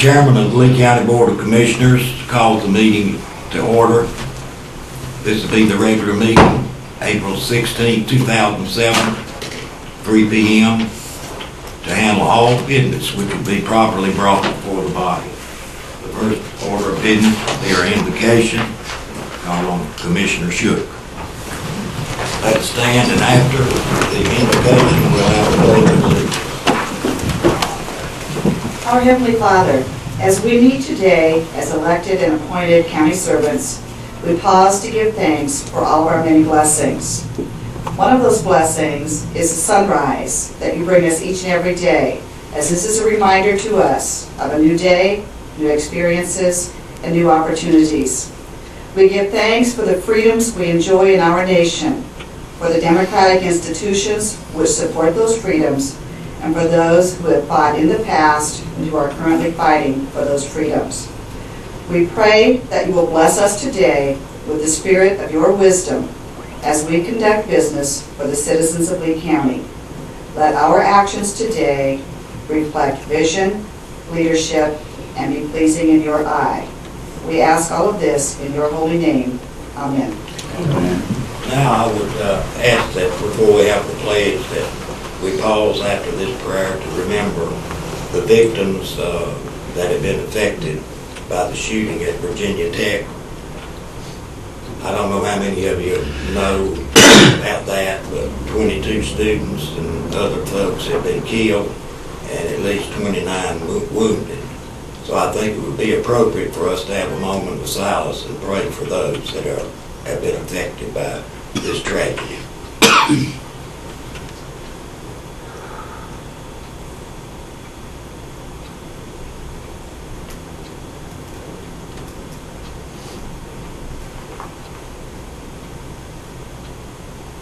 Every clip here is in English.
Chairman of the Lee County Board of Commissioners calls the meeting to order. This will be the regular meeting, April 16, 2007, 3 p.m. to handle all business which will be properly brought before the body. The first order of business will be our invocation. Call on Commissioner Shook. Let's stand, and after the invocation, we'll have a pledge of allegiance. Our Heavenly Father, as we meet today as elected and appointed county servants, we pause to give thanks for all of our many blessings. One of those blessings is the sunrise that you bring us each and every day, as this is a reminder to us of a new day, new experiences, and new opportunities. We give thanks for the freedoms we enjoy in our nation, for the democratic institutions which support those freedoms, and for those who have fought in the past and who are currently fighting for those freedoms. We pray that you will bless us today with the spirit of your wisdom as we conduct business for the citizens of Lee County. Let our actions today reflect vision, leadership, and be pleasing in your eye. We ask all of this in your holy name. Amen. Amen. Now I would ask that before we have the pledge that we pause after this prayer to remember the victims that have been affected by the shooting at Virginia Tech. I don't know how many of you know about that, but 22 students and other folks have been killed and at least 29 wounded. So I think it would be appropriate for us to have a moment of silence and pray for those that have been affected by this tragedy.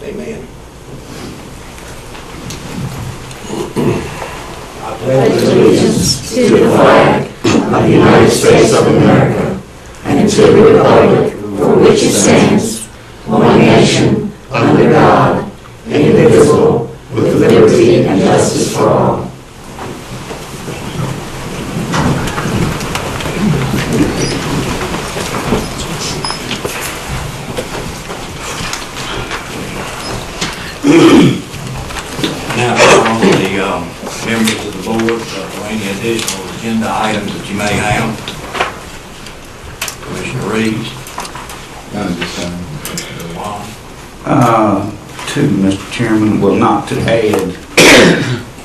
Amen. I pledge allegiance to the flag of the United States of America and to the republic for which it stands, one nation, under God, indivisible, with liberty and justice for all. Now, on the members of the board for any additional agenda items that you may have. Commissioner Reeves. None at this time. Two, Mr. Chairman, well, not to add.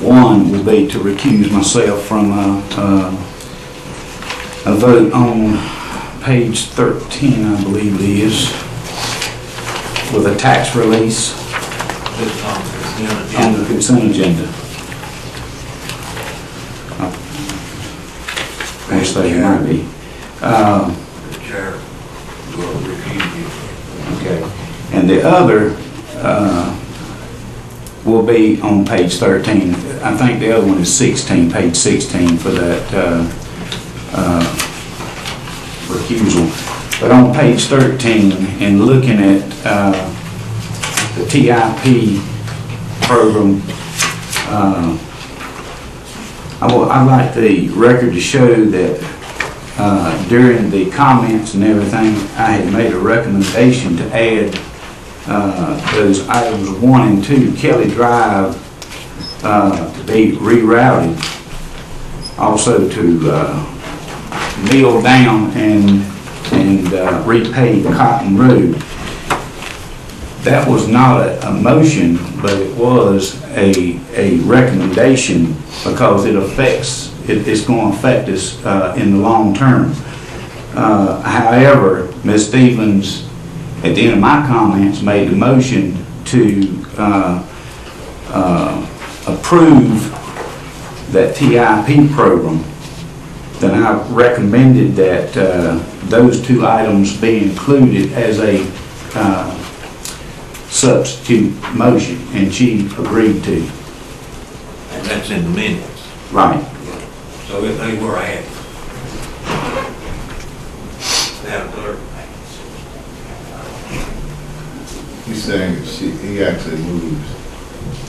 One will be to recuse myself from a vote on page 13, I believe it is, with a tax release This is on the on the consent agenda. Actually, it might be. The chair will recuse you. Okay. And the other will be on page 13. I think the other one is 16, page 16 for that recusal. But on page 13, in looking at the TIP program, I'd like the record to show that during the comments and everything, I had made a recommendation to add those items 1 and 2, Kelly Drive, to be rerouted. Also to kneel down and repave Cotton Road. That was not a motion, but it was a recommendation because it's going to affect us in the long term. However, Ms. Stevens, at the end of my comments, made the motion to approve that TIP program. Then I recommended that those two items be included as a substitute motion, and she agreed to. And that's in the minutes. Right. So if they were added. Madam Clerk. He's saying he actually moves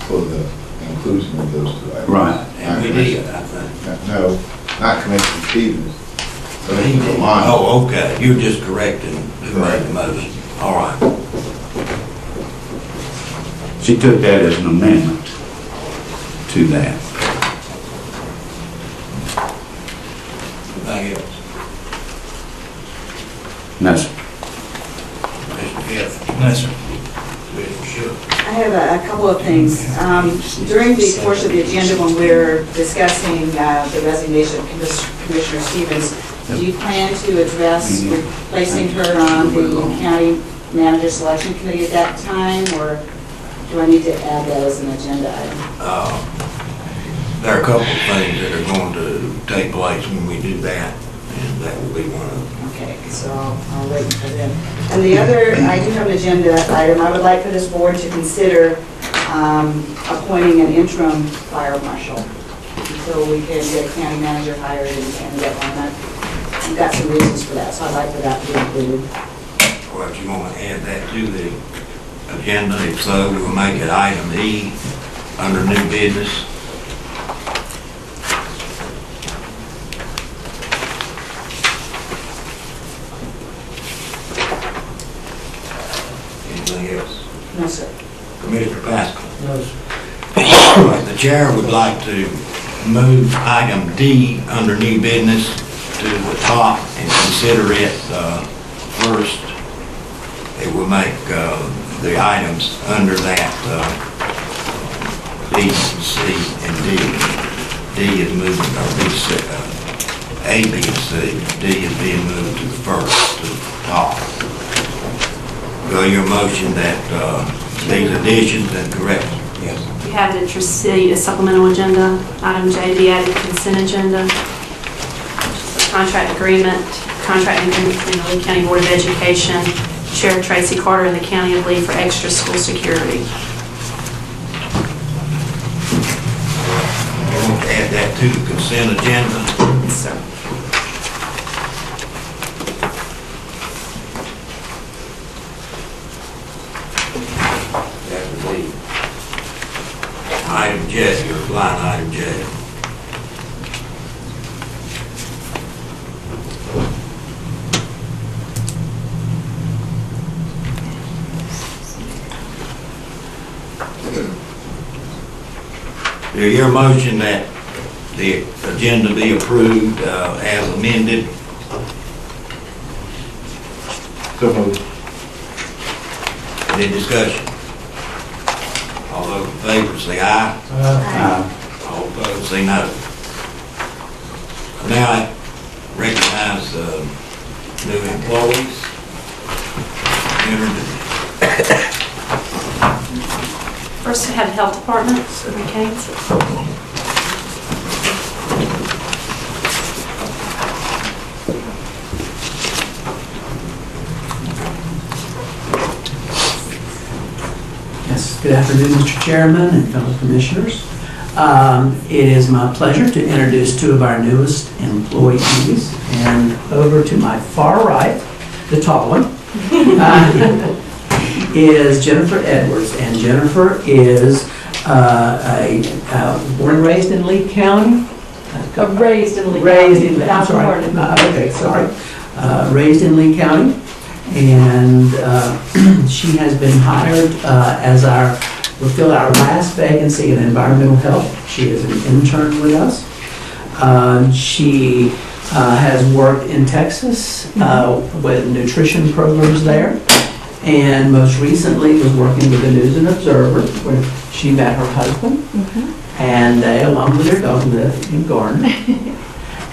for the inclusion of those two items. Right. And we did, I think. No, not Commissioner Stevens. Commissioner Lamont. Oh, okay, you're just correcting who made the motion. All right. She took that as an amendment to that. Anything else? No, sir. Mr. Jeff? No, sir. Mr. Shook? I have a couple of things. During the course of the agenda, when we're discussing the resignation of Commissioner Stevens, do you plan to address placing her on the county manager selection committee at that time, or do I need to add that as an agenda item? There are a couple of things that are going to take place when we do that, and that will be one of them. Okay, so I'll wait for them. And the other, I do have an agenda item. I would like for this board to consider appointing an interim fire marshal until we can get a county manager hired and get on that. I've got some reasons for that, so I'd like for that to be included. Well, if you want to add that to the agenda, if so, we'll make it item E under new business. Anything else? No, sir. Commissioner Pascal? No, sir. The chair would like to move item D under new business to the top and consider it first. It will make the items under that B, C, and D. D is moving, or B, C, A, B, and C. D is being moved to the first, to the top. Will your motion that these additions and corrections? Yes. You have to receive a supplemental agenda, item J, be added to consent agenda. Contract agreement between the Lee County Board of Education, Sheriff Tracy Carter, and the County of Lee for extra school security. I want to add that to the consent agenda. Yes, sir. That would be item J, or line item J. Do you hear a motion that the agenda be approved as amended? So moved. Any discussion? All those in favor say aye. All opposed say no. Now I recognize new employees. First, we have the Health Department, Rick Haynes. Yes, good afternoon, Mr. Chairman and fellow commissioners. It is my pleasure to introduce two of our newest employees. And over to my far right, the tall one, is Jennifer Edwards. And Jennifer is born and raised in Lee County. Raised in Lee Raised County. in, I'm sorry. Okay, sorry. Raised in Lee County. And she has been hired as we'll fill our last vacancy in environmental health. She is an intern with us. She has worked in Texas with nutrition programs there. And most recently was working with the News and Observer, where she met her husband. And they, along with their dog, live in Garner.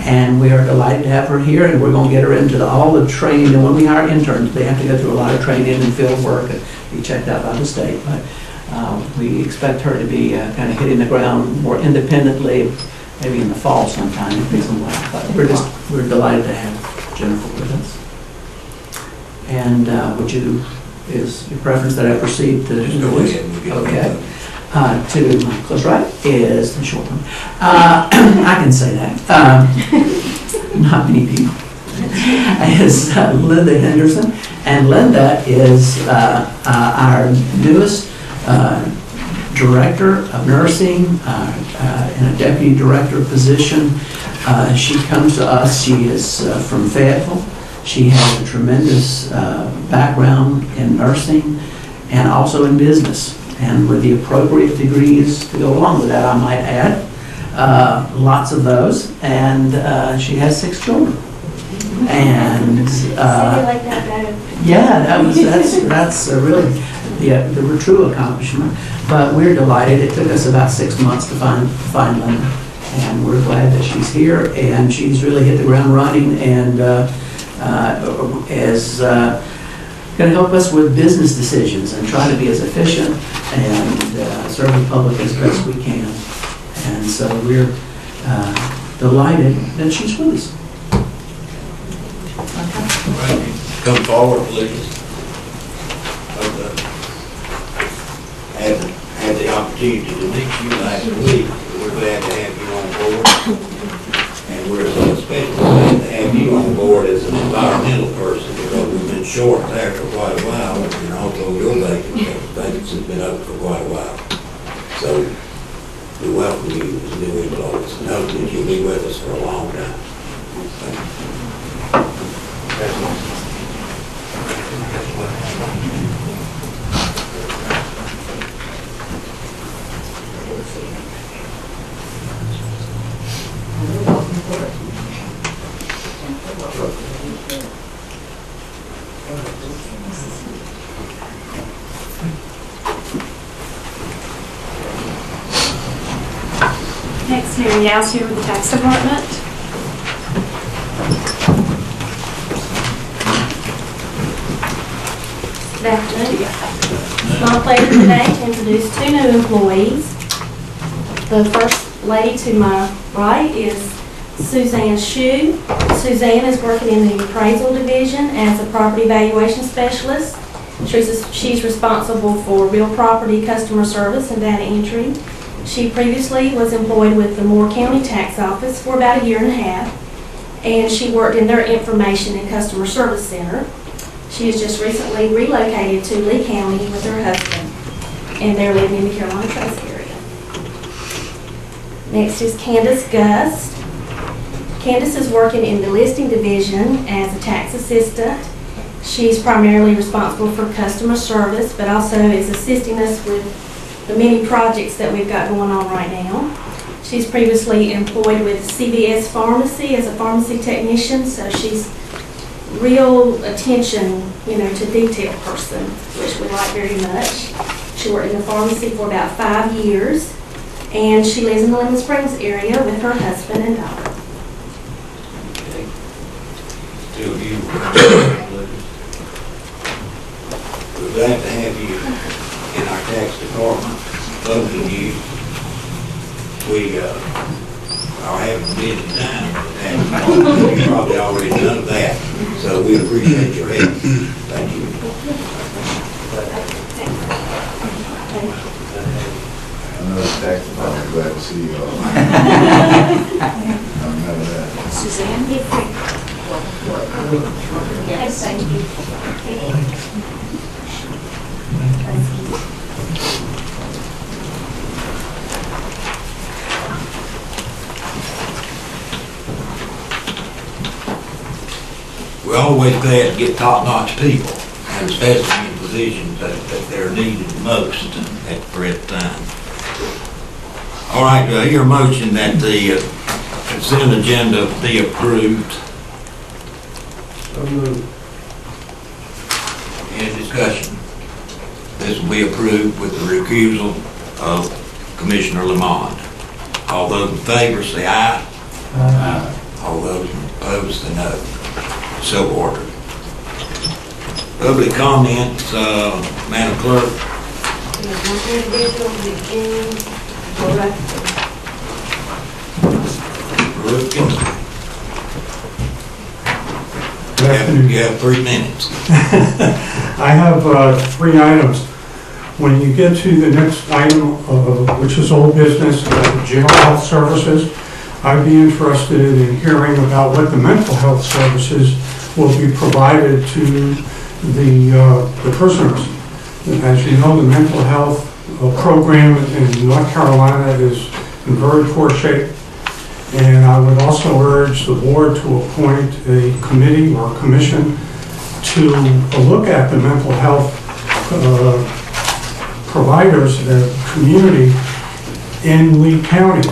And we are delighted to have her here, and we're going to get her into all the training. And when we hire interns, they have to go through a lot of training and field work and be checked out by the state. But we expect her to be kind of hitting the ground more independently, maybe in the fall sometime, if it's allowed. But we're delighted to have Jennifer with us. And is your preference that I proceed to? Just go ahead and we'll get Okay. To my close right is the short one. I can say that. Not many people. Is Linda Henderson. And Linda is our newest director of nursing, in a deputy director position. She comes to us, she is from Fayetteville. She has a tremendous background in nursing and also in business, and with the appropriate degrees to go along with that, I might add. Lots of those, and she has 6 children. And yeah, that's really the true accomplishment. But we're delighted. It took us about 6 months to find Linda, and we're glad that she's here, and she's really hit the ground running, and is going to help us with business decisions and try to be as efficient and serve the public as best we can. And so we're delighted that she's with us. Come forward, please. Had the opportunity to meet you last week. We're glad to have you on board. And we're especially glad to have you on board as an environmental person, because we've been short there for quite a while, and also your vacancy's been up for quite a while. So we welcome you as new employees, and hope that you'll be with us for a long time. Thank you. Next, Mary Yow's here with the tax department. Good afternoon. It's my pleasure today to introduce 2 new employees. The first lady to my right is Suzanne Shue. Suzanne is working in the appraisal division as a property valuation specialist. She's responsible for real property customer service and data entry. She previously was employed with the Moore County Tax Office for about 1.5 years, and she worked in their information and customer service center. She has just recently relocated to Lee County with her husband, and they're living in the Carolina Trace area. Next is Candace Gust. Candace is working in the listing division as a tax assistant. She's primarily responsible for customer service, but also is assisting us with the many projects that we've got going on right now. She's previously employed with CVS Pharmacy as a pharmacy technician, so she's real attention, to detail person, which we like very much. She worked in the pharmacy for about 5 years, and she lives in the Lemon Springs area with her husband and daughter. Okay. 2 of you. We're glad to have you in our tax department. Both of you. We are having a busy time in the tax department. You've probably already done that, so we appreciate your help. Thank you. I know the tax department, glad to see you all. I remember that. Suzanne? Yes, thank you. We're always glad to get top-notch people, and especially in positions that they're needed most at the present time. All right, do I hear a motion that the consent agenda be approved? So moved. Any discussion? This will be approved with the recusal of Commissioner Lamont. All those in favor say aye. Aye. All those opposed say no. So ordered. Public comments, Madam Clerk. You have 3 minutes. I have 3 items. When you get to the next item, which is old business, jail health services, I'd be interested in hearing about what the mental health services will be provided to the prisoners. As you know, the mental health program in North Carolina is in very poor shape. And I would also urge the board to appoint a committee or commission to look at the mental health providers, the community in Lee County.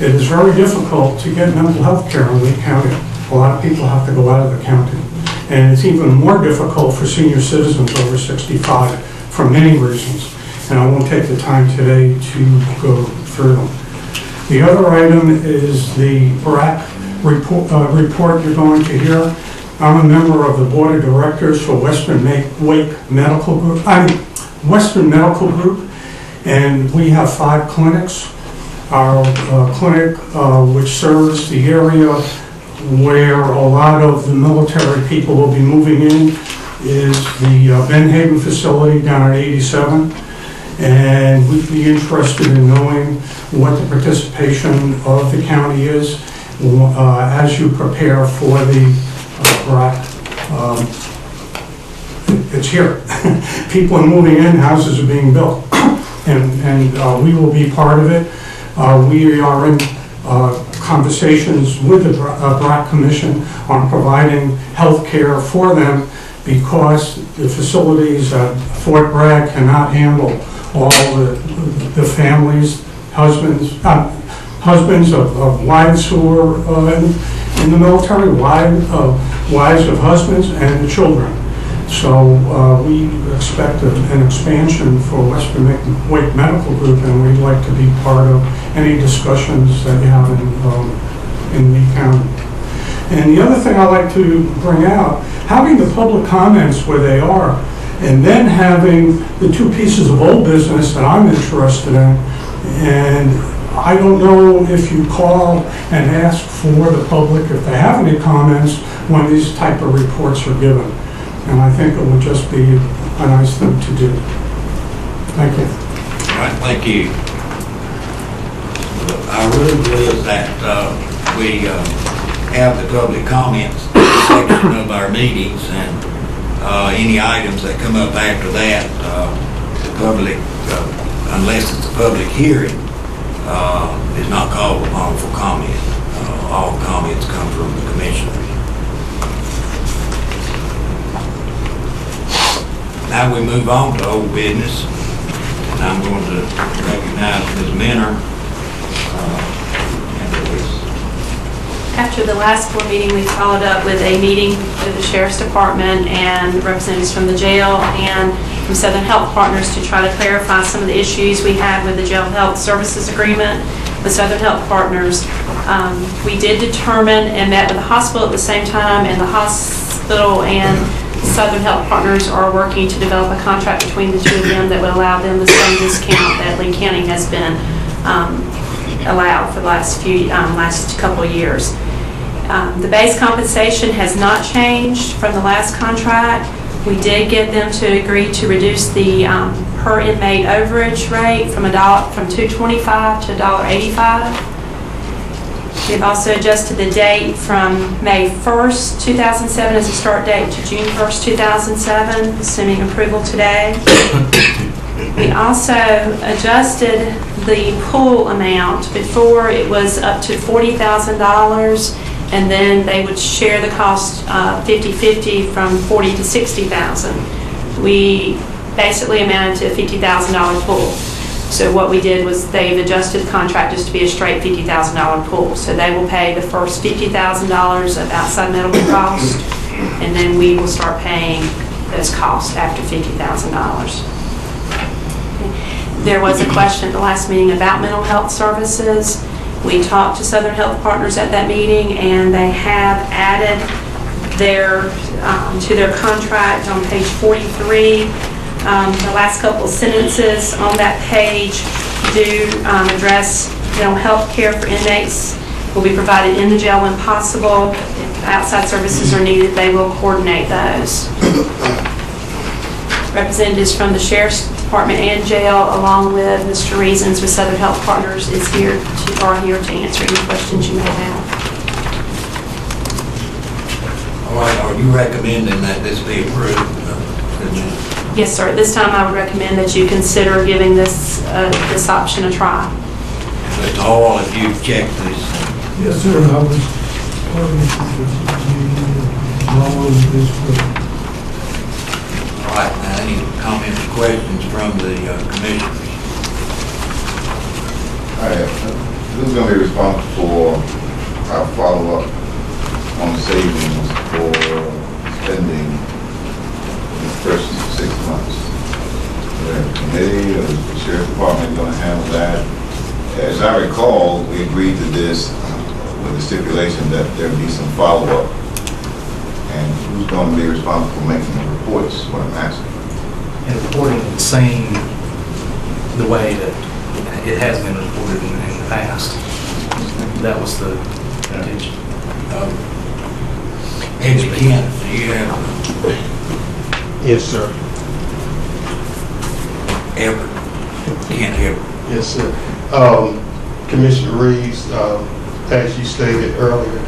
It is very difficult to get mental health care in Lee County. A lot of people have to go out of the county. And it's even more difficult for senior citizens over 65 for many reasons. And I won't take the time today to go through them. The other item is the BRAC report you're going to hear. I'm a member of the board of directors for Western Wake Medical Group. Western Medical Group, and we have 5 clinics. Our clinic, which serves the area where a lot of the military people will be moving in, is the Ben Haven facility down at 87. And we'd be interested in knowing what the participation of the county is as you prepare for the BRAC. It's here. People are moving in, houses are being built, and we will be part of it. We are in conversations with the BRAC Commission on providing health care for them because the facilities at Fort Bragg cannot handle all the families, husbands of wives who are in the military, wives of husbands, and the children. So we expect an expansion for Western Wake Medical Group, and we'd like to be part of any discussions that you have in Lee County. And the other thing I'd like to bring out, having the public comments where they are, and then having the 2 pieces of old business that I'm interested in, and I don't know if you call and ask for the public if they have any comments when these type of reports are given. And I think it would just be a nice thing to do. Thank you. All right, thank you. Our rule is that we have the public comments section of our meetings, and any items that come up after that, the public, unless it's a public hearing, is not called upon for comment. All comments come from the commissioners. Now we move on to old business, and I'm going to recognize Ms. Minner. After the last board meeting, we followed up with a meeting with the Sheriff's Department and representatives from the jail and from Southern Health Partners to try to clarify some of the issues we had with the Jail Health Services Agreement with Southern Health Partners. We did determine and met with the hospital at the same time, and the hospital and Southern Health Partners are working to develop a contract between the 2 of them that would allow them the same discount that Lee County has been allowed for the last couple of years. The base compensation has not changed from the last contract. We did get them to agree to reduce the per inmate overage rate from $2.25 to $1.85. We've also adjusted the date from May 1st, 2007 as a start date to June 1st, 2007, assuming approval today. We also adjusted the pool amount. Before it was up to $40,000, and then they would share the cost 50-50 from $40,000 to $60,000. We basically amounted to a $50,000 pool. So what we did was they've adjusted the contract just to be a straight $50,000 pool. So they will pay the first $50,000 of outside medical cost, and then we will start paying those costs after $50,000. There was a question at the last meeting about mental health services. We talked to Southern Health Partners at that meeting, and they have added to their contract on page 43. The last couple of sentences on that page do address mental health care for inmates will be provided in the jail when possible. If outside services are needed, they will coordinate those. Representatives from the Sheriff's Department and jail, along with Mr. Reasons with Southern Health Partners, are here to answer any questions you may have. All right, are you recommending that this be approved? Yes, sir. At this time, I would recommend that you consider giving this option a try. Mr. Hall, if you check this, Yes, sir, I was working all over this. all right, now, any comments or questions from the commissioners? All right, who's gonna be responsible for our follow-up on savings for spending in the first 6 months? The committee or the sheriff's department gonna handle that? As I recall, we agreed to this with the stipulation that there be some follow-up. And who's gonna be responsible for making the reports, is what I'm asking. And reporting the same, the way that it has been reported in the past. That was the intention. Maybe Kent, do you have Yes, sir. ever, Kent ever? Yes, sir. Commissioner Reeves, as you stated earlier,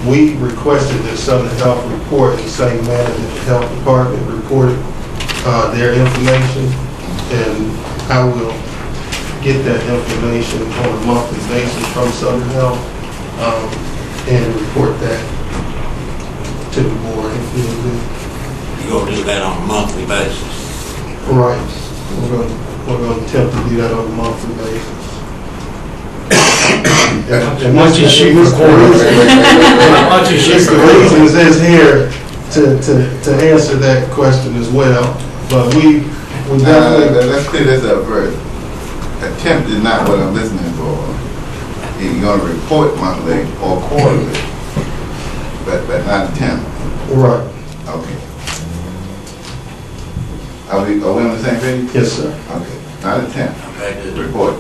we requested that Southern Health report in the same manner that the health department reported their information, and I will get that information on a monthly basis from Southern Health and report that to the board if need be. You're gonna do that on a monthly basis? Right. We're going to attempt to do that on a monthly basis. And Once you shoot recording. Once you shoot Mr. Reasons is here to answer that question as well, but we definitely. Let's clear this up first. Attempt is not what I'm listening for. You're gonna report monthly or quarterly, but not attempt. Right. Okay. Are we on the same page? Yes, sir. Okay, not attempt, Okay, do report.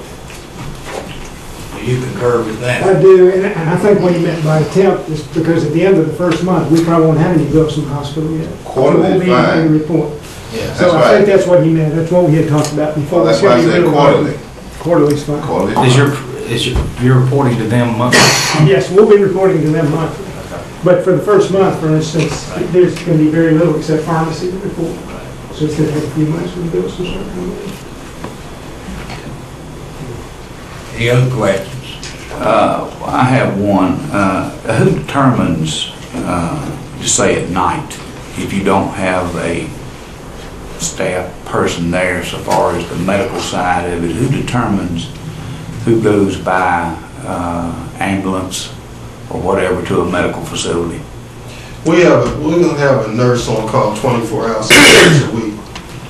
you concur with that? I do, and I think what he meant by attempt is because at the end of the first month, we probably won't have any bills from the hospital yet. Quarterly It won't is be in fine. the report. Yeah. So That's I think right. that's what he meant, that's what we had talked about before. Well, that's It's why I gonna be said really quarterly. Quarterly's fine. Quarterly. You're reporting to them monthly? Yes, we'll be reporting to them monthly. But for the first month, for instance, there's gonna be very little except pharmacy to report. So it's gonna take a few months for the bills to start coming in. Any other questions? I have one. Who determines, just say at night, if you don't have a staff person there so far as the medical side of it, who determines who goes by ambulance or whatever to a medical facility? We're gonna have a nurse on call 24 hours, 6 days a week.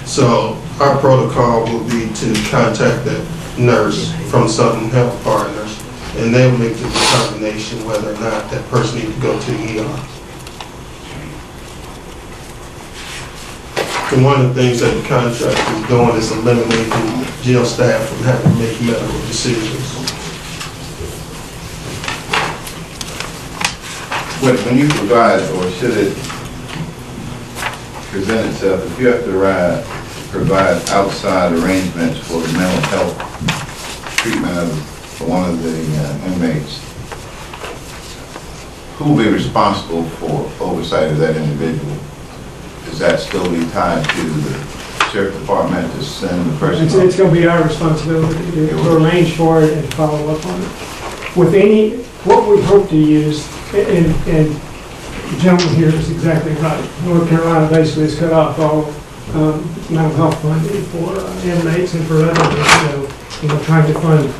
So our protocol will be to contact that nurse from Southern Health Partners, and they'll make the determination whether or not that person needs to go to the ER. And one of the things that the contract is doing is eliminating jail staff from having to make medical decisions. When you provide, or should it present itself, if you have to provide outside arrangements for the mental health treatment of one of the inmates, who will be responsible for oversight of that individual? Does that still be tied to the sheriff department to send the person? It's going to be our responsibility to arrange for it and follow up on it. With what we hope to use, and the gentleman here is exactly right. North Carolina basically has cut off all mental health funding for inmates and for others. Trying to fund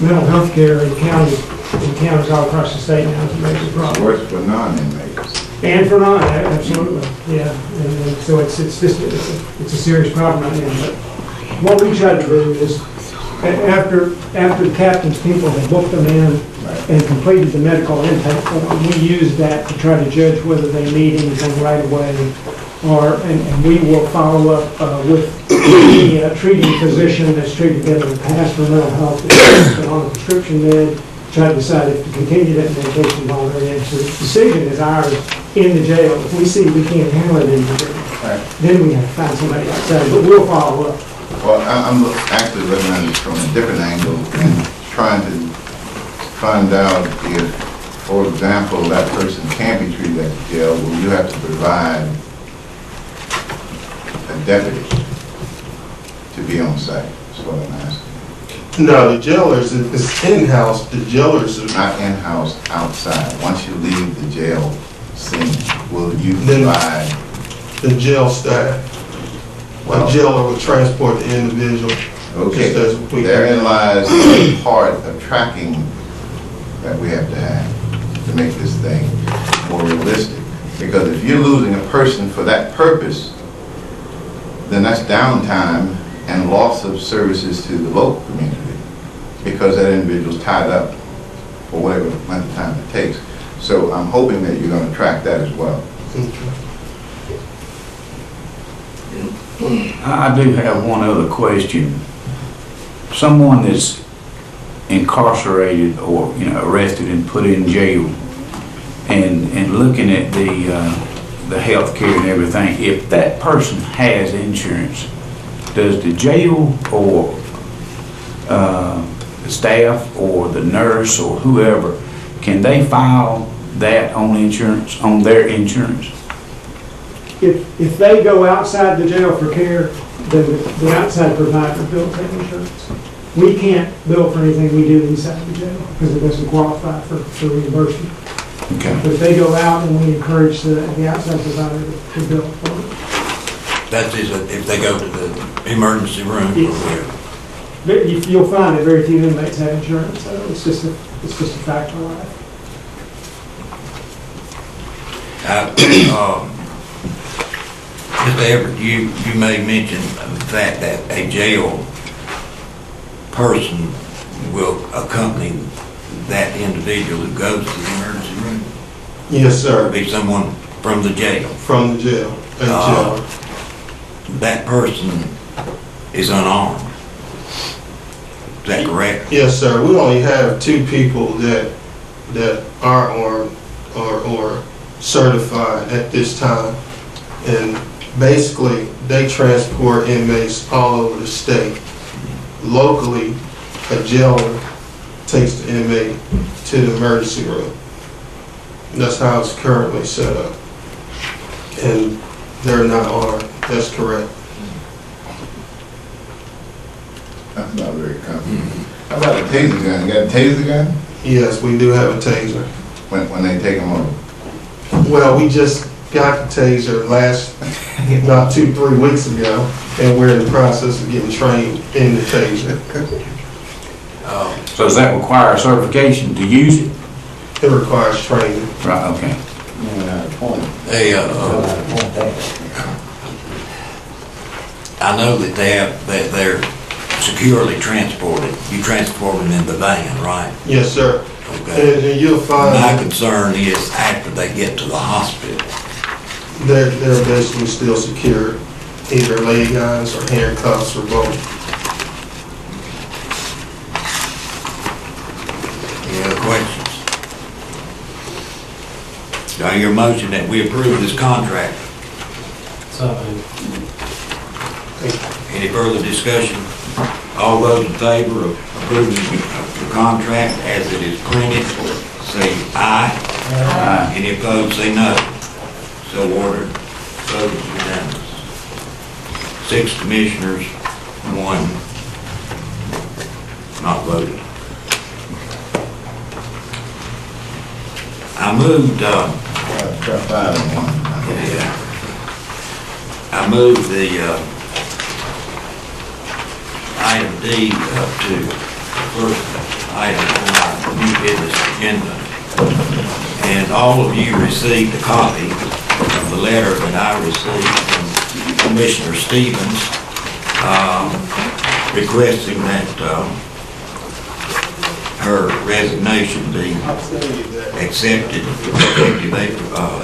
mental health care in counties all across the state now is a major problem. Works for non-inmates. And for non, absolutely, yeah. And so it's a serious problem right now. But what we try to do is, after the captain's people have booked them in and completed the medical intake form, we use that to try to judge whether they need anything right away. And we will follow up with the treating physician that's treated them in the past for mental health, that's been on a prescription med, try to decide if to continue that medication while they're in. So the decision is ours in the jail. If we see we can't handle it in the jail, then we have to find somebody outside, but we'll follow up. Well, I'm actually looking at it from a different angle and trying to find out if, for example, that person can be treated at the jail, will you have to provide a deputy to be on site? That's what I'm asking. No, the jailers, it's in-house, the jailers are Not in-house, outside. Once you leave the jail scene, will you Then- provide? the jail staff. A Well, jailer will transport the individual. okay, just as we- therein lies the part of tracking that we have to have to make this thing more realistic. Because if you're losing a person for that purpose, then that's downtime and loss of services to the local community, because that individual's tied up for whatever length of time it takes. So I'm hoping that you're gonna track that as well. I do have one other question. Someone that's incarcerated or, arrested and put in jail, and looking at the health care and everything, if that person has insurance, does the jail or the staff or the nurse or whoever, can they file that on insurance, on their insurance? If they go outside the jail for care, then the outside provider bills that insurance. We can't bill for anything we do inside the jail because it doesn't qualify for reimbursement. Okay. But if they go out, and we encourage the outside provider to bill for it. That is, if they go to the emergency room or Yes. whatever. You'll find that very few inmates have insurance, so it's just a fact of life. Mr. Everett, you made mention of the fact that a jail person will accompany that individual who goes to the emergency room. Yes, sir, Be someone from the jail. from the jail, a jailer. That person is unarmed. Is that correct? Yes, sir. We only have 2 people that are armed or certified at this time. And basically, they transport inmates all over the state. Locally, a jailer takes the inmate to the emergency room. That's how it's currently set up. And they're not armed. That's correct. That's not very common. How about a taser gun? You got a taser gun? Yes, we do have a taser. When they take them over? Well, we just got the taser about 2-3 weeks ago, and we're in the process of getting trained in the taser. So does that require certification to use it? It requires training. Right, okay. They, I know that that they're securely transported. You transport them in the van, right? Yes, sir. Okay. And you'll find My that concern is after they get to the hospital. they're basically still secure, either leg irons or handcuffs or both. Any other questions? Do I hear a motion that we approve this contract? Any further discussion? All those in favor of approving the contract as it is printed, say aye. Aye. Any opposed, say no. So ordered. Vote is unanimous. 6 commissioners, 1 not voted. I moved, Try 5 and 1. yeah. I moved the item D up to the first item on our new business agenda. And all of you received a copy of the letter that I received from Commissioner Stevens requesting that her resignation be accepted effective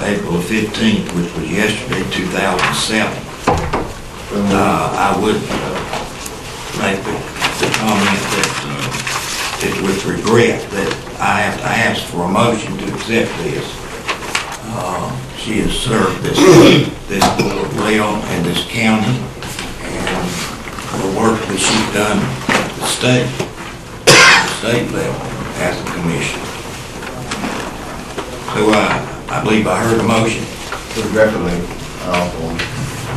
April 15th, which was yesterday, 2007. I would make the comment that it's with regret that I have to ask for a motion to accept this. She has served this board well and this county, and the work that she's done at the state level as a commissioner. So I believe I heard a motion. Regretfully, also,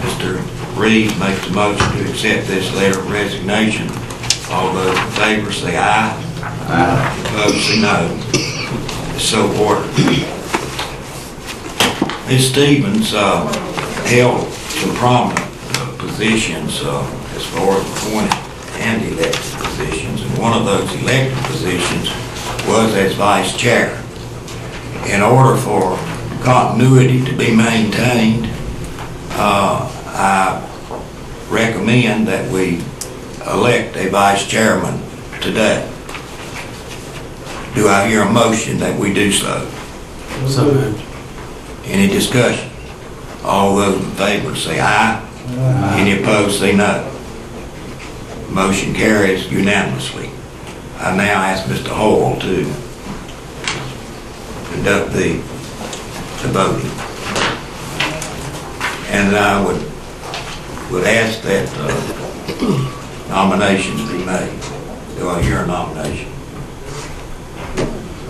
Mr. Reeves makes the motion to accept this letter of resignation All those in favor say aye. Aye. Opposed, say no. So ordered. Ms. Stevens held some prominent positions as far as appointed and elected positions, and one of those elected positions was as vice chair. In order for continuity to be maintained, I recommend that we elect a vice chairman today. Do I hear a motion that we do so? So moved. Any discussion? All those in favor say aye. Any opposed say no. Motion carries unanimously. I now ask Mr. Hoyle to conduct the voting. And I would ask that nominations be made. Do I hear a nomination?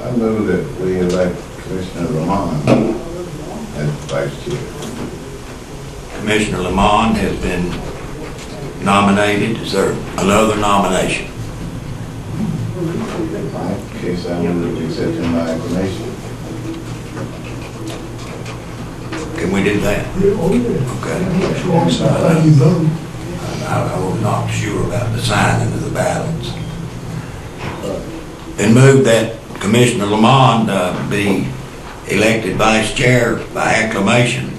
I move that we elect Commissioner Lamont as vice chair. Commissioner Lamont has been nominated. Is there another nomination? In my case, I move accepting my nomination. Can we do that? Okay. I was not sure about the signing of the ballots. And move that Commissioner Lamont be elected vice chair by acclamation.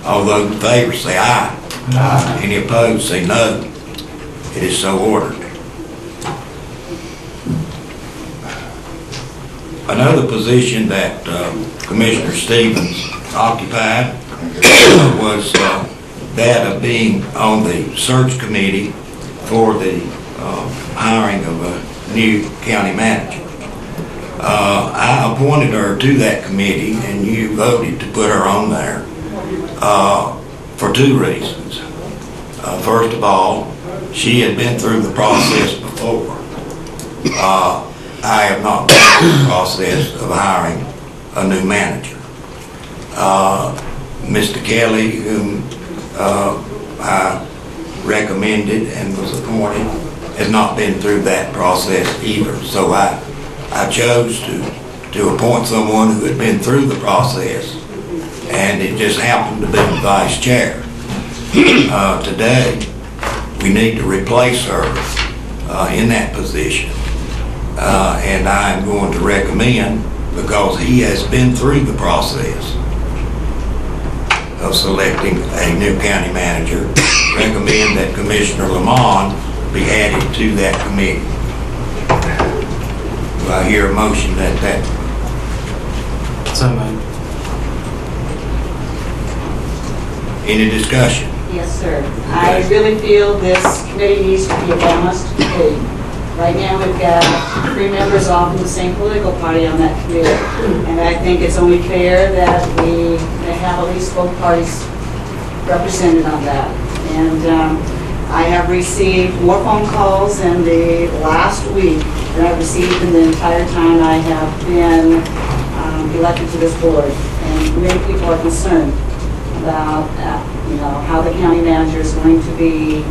All those in favor say aye. Aye. Any opposed say no. It is so ordered. Another position that Commissioner Stevens occupied was that of being on the search committee for the hiring of a new county manager. I appointed her to that committee, and you voted to put her on there for two reasons. First of all, she had been through the process before. I have not been through the process of hiring a new manager. Mr. Kelly, whom I recommended and was appointed, has not been through that process either. So I chose to appoint someone who had been through the process, and it just happened to be the vice chair. Today, we need to replace her in that position. And I'm going to recommend, because he has been through the process of selecting a new county manager, recommend that Commissioner Lamont be added to that committee. Do I hear a motion that So moved. any discussion? Yes, sir. I really feel this committee needs to be a balanced committee. Right now, we've got 3 members all from the same political party on that committee, and I think it's only fair that we have at least both parties represented on that. And I have received more phone calls in the last week than I've received in the entire time I have been elected to this board. And many people are concerned about how the county manager is going to be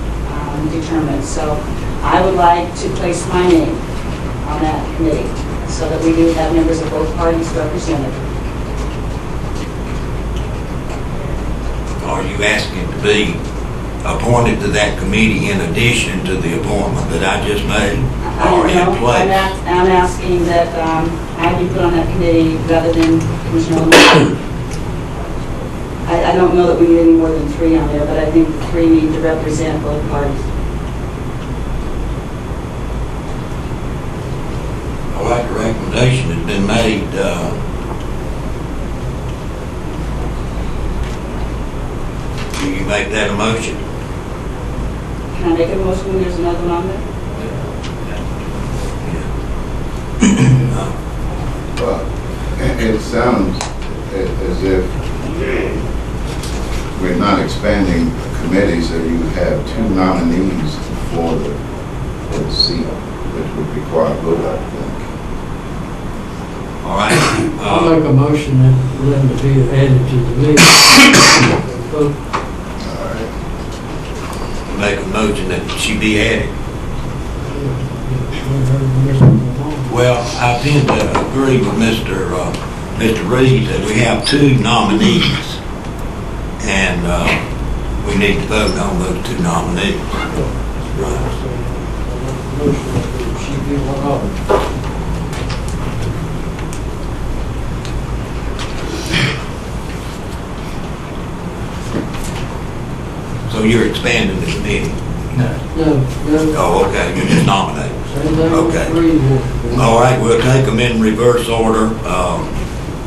determined. So I would like to place my name on that committee so that we do have members of both parties represented. Are you asking to be appointed to that committee in addition to the appointment that I just made, or in place? I'm asking that I be put on that committee rather than Commissioner Lamont. I don't know that we need any more than 3 on there, but I think 3 need to represent both parties. All right, the recommendation has been made. Do you make that a motion? Can I make a motion when there's another one on there? Well, it sounds as if we're not expanding the committee, so you have 2 nominees for the seat, which would require a vote, I think. All right. I'll make a motion that Linda be added to the list. Vote. All right. Make a motion that she be added. Well, I tend to agree with Mr. Reed that we have two nominees, and we need to vote on those two nominees. Right. So you're expanding the committee? Oh, okay, you're just nominating. Okay. All right, we'll take them in reverse order.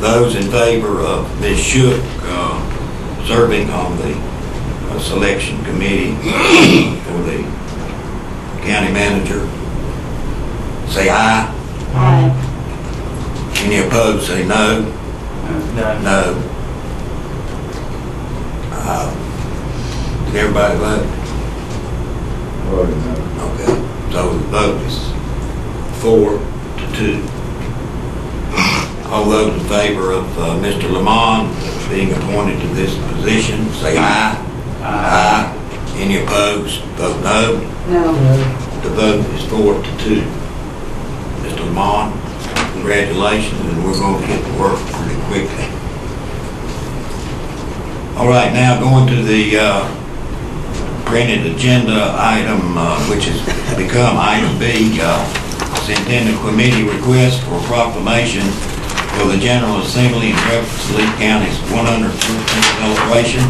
Those in favor of Ms. Shook serving on the selection committee for the county manager, say aye. Aye. Any opposed, say no. No. No. Did everybody vote? Okay, so the vote is 4-2. All those in favor of Mr. Lamont being appointed to this position, say aye. Aye. Any opposed, vote no. No. The vote is 4-2. Mr. Lamont, congratulations, and we're going to get to work pretty quickly. All right, now going to the printed agenda item, which has become item B, Centennial Committee request for proclamation for the General Assembly in reference to Lee County's 115th celebration.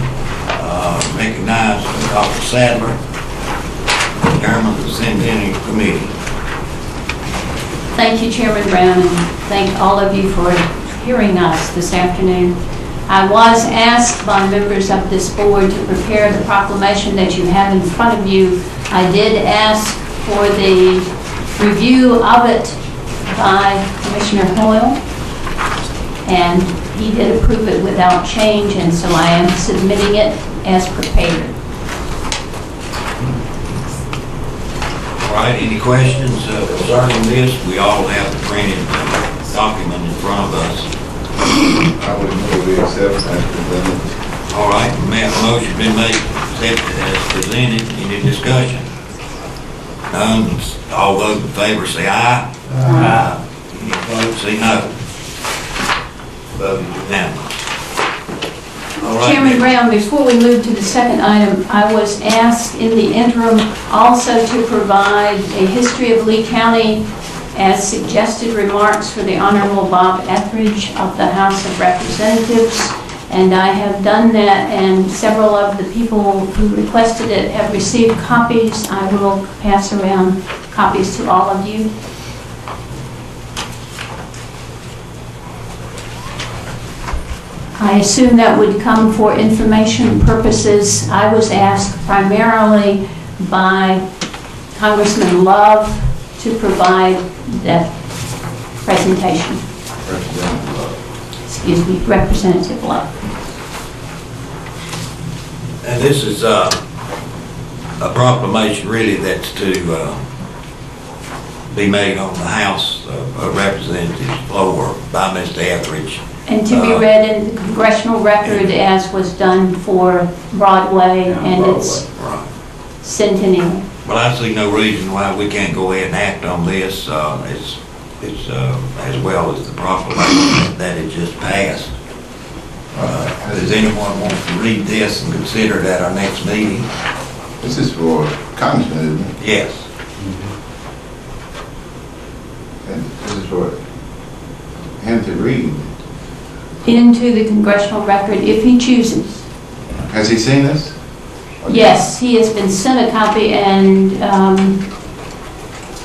Recognize Dr. Sadler, Chairman of the Centennial Committee. Thank you, Chairman Brown, and thank all of you for hearing us this afternoon. I was asked by members of this board to prepare the proclamation that you have in front of you. I did ask for the review of it by Commissioner Hoyle, and he did approve it without change, and so I am submitting it as prepared. All right, any questions regarding this? We all have the printed document in front of us. I would move we accept as presented. All right, motion been made, accepted as presented. Any discussion? None. All those in favor say aye. Aye. Any opposed, say no. Vote is unanimous. All right. Chairman Brown, before we move to the second item, I was asked in the interim also to provide a history of Lee County as suggested remarks for the Honorable Bob Etheridge of the House of Representatives. And I have done that, and several of the people who requested it have received copies. I will pass around copies to all of you. I assume that would come for information purposes. I was asked primarily by Congressman Love to provide that presentation. Representative Love. Excuse me, Representative Love. And this is a proclamation really that's to be made on the House of Representatives floor by Mr. Etheridge. And to be read in the congressional record as was done for Broadway and its Right. centennial. Well, I see no reason why we can't go ahead and act on this. It's as well as the proclamation that it just passed. Does anyone want to read this and consider it at our next meeting? This is for Congressman, isn't it? Yes. And this is for him to read. Into the congressional record if he chooses. Has he seen this? Yes, he has been sent a copy, and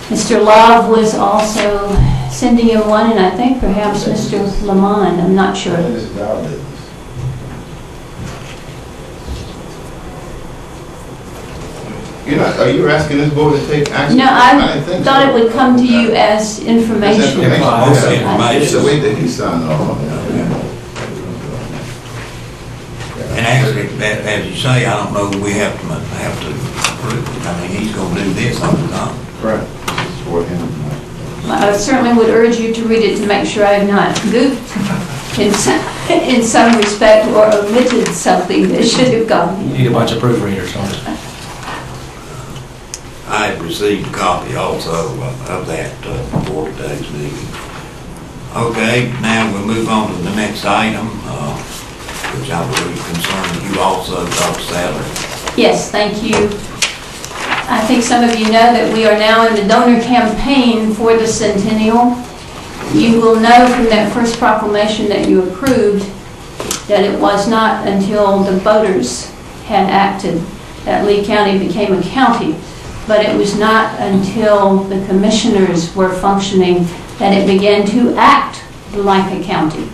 Mr. Love was also sending him one, and I think perhaps Mr. Lamont, I'm not sure. This is our business. Are you asking this board to take action? No, I didn't I think thought so. it would come to you as information. It's the way that he signed off. And actually, as you say, I don't know that we have to approve it. I mean, he's gonna do this on his own. Correct. This is for him. I certainly would urge you to read it to make sure I have not goofed in some respect or omitted something that should have gone. You need a bunch of proofreaders, don't you? I have received a copy also of that before today's meeting. Okay, now we'll move on to the next item, which I believe concerns you also, Dr. Sadler. Yes, thank you. I think some of you know that we are now in the donor campaign for the centennial. You will know from that first proclamation that you approved that it was not until the voters had acted that Lee County became a county, but it was not until the commissioners were functioning that it began to act like a county.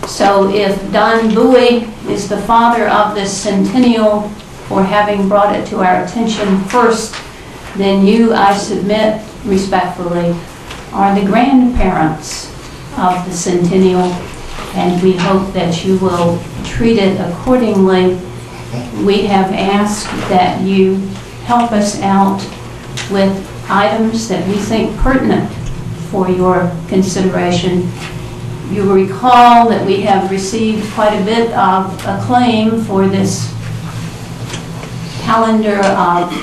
So if Don Bowie is the father of this centennial for having brought it to our attention first, then you, I submit respectfully, are the grandparents of the centennial, and we hope that you will treat it accordingly. We have asked that you help us out with items that we think pertinent for your consideration. You will recall that we have received quite a bit of acclaim for this calendar of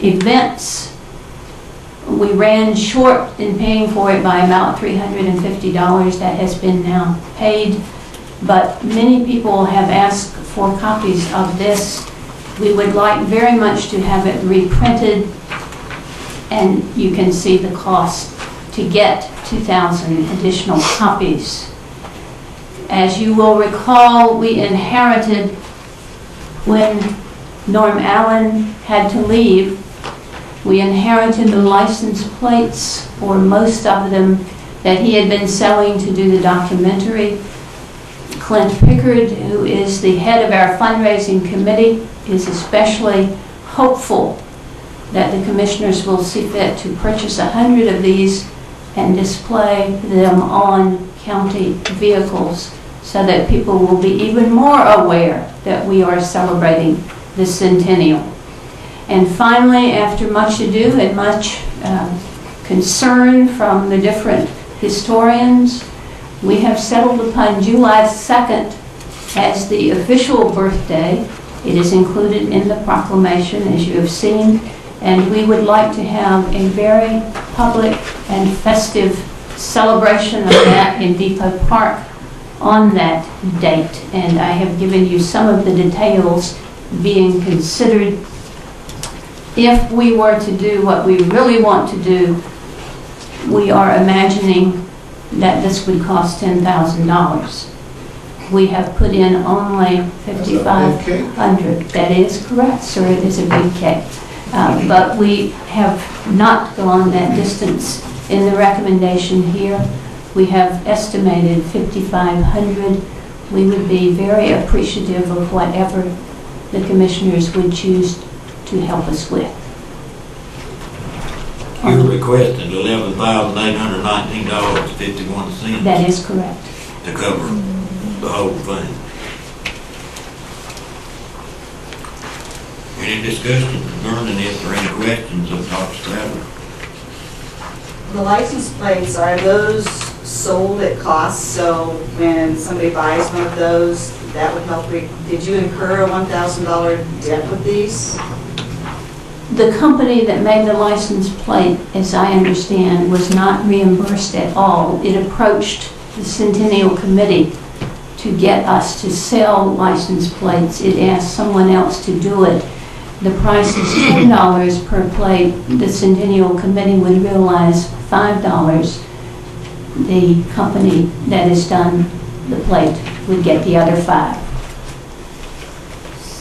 events. We ran short in paying for it by about $350. That has been now paid, but many people have asked for copies of this. We would like very much to have it reprinted, and you can see the cost to get 2,000 additional copies. As you will recall, we inherited when Norm Allen had to leave. We inherited the license plates for most of them that he had been selling to do the documentary. Clint Pickard, who is the head of our fundraising committee, is especially hopeful that the commissioners will see fit to purchase 100 of these and display them on county vehicles so that people will be even more aware that we are celebrating the centennial. And finally, after much ado and much concern from the different historians, we have settled upon July 2nd as the official birthday. It is included in the proclamation, as you have seen, and we would like to have a very public and festive celebration of that in Depot Park on that date. And I have given you some of the details being considered. If we were to do what we really want to do, we are imagining that this would cost $10,000. We have put in only $5,500. That is correct, sir. It is a big cake. But we have not gone that distance in the recommendation here. We have estimated $5,500. We would be very appreciative of whatever the commissioners would choose to help us with. You're requesting $11,819.51. That is correct. To cover the whole thing. Any discussion concerning this or any questions of Dr. Stradler? The license plates, are those sold at cost? So when somebody buys one of those, that would help. Did you incur a $1,000 debt with these? The company that made the license plate, as I understand, was not reimbursed at all. It approached the Centennial Committee to get us to sell license plates. It asked someone else to do it. The price is $10 per plate. The Centennial Committee would realize $5. The company that has done the plate would get the other $5.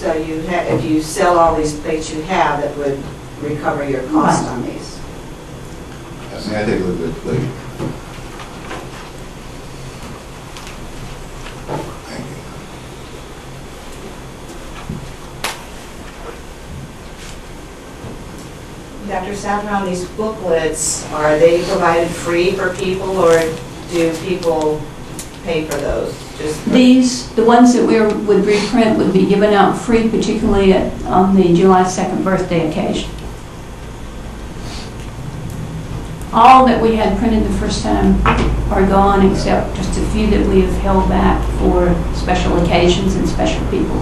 So if you sell all these plates you have, that would recover your cost on these. I take a look at the plate. Thank you. Dr. Sadler, on these booklets, are they provided free for people, or do people pay for those? The ones that we would reprint would be given out free, particularly on the July 2nd birthday occasion. All that we had printed the first time are gone, except just a few that we have held back for special occasions and special people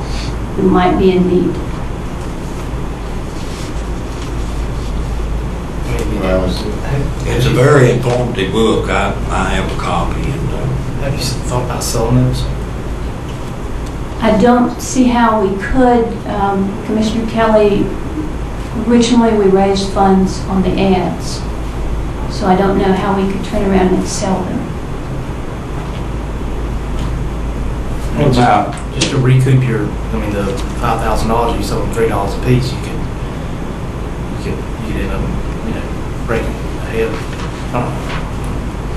who might be in need. Pharmacy. It's a very informative book. I have a copy, and Have you thought about selling those? I don't see how we could. Commissioner Kelly, originally we raised funds on the ads, so I don't know how we could turn around and sell them. What about, Just to recoup your, the $5,000 you sold them $3 a piece, you could end up, breaking ahead. I don't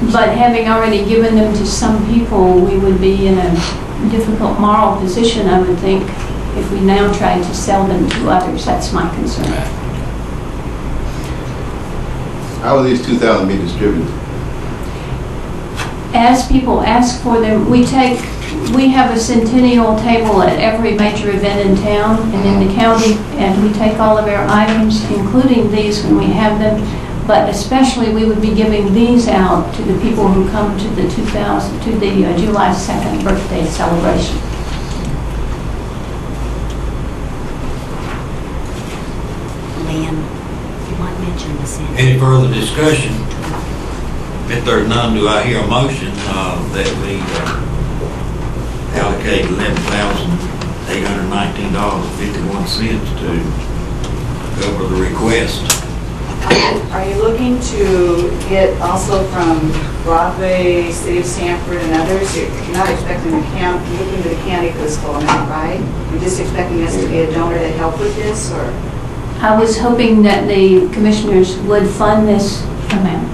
know. But having already given them to some people, we would be in a difficult moral position, I would think, if we now tried to sell them to others. That's my concern. How will these 2,000 be distributed? As people ask for them, we have a centennial table at every major event in town and in the county, and we take all of our items, including these when we have them, but especially we would be giving these out to the people who come to the July 2nd birthday celebration. Lynn, you might mention this in. any further discussion? If there's none, do I hear a motion that we allocate $11,819.51 to cover the request? Are you looking to get also from Broadway, City of Sanford, and others? You're not expecting the county, you're looking to the county for this full amount, right? You're just expecting us to be a donor to help with this, or? I was hoping that the commissioners would fund this amount.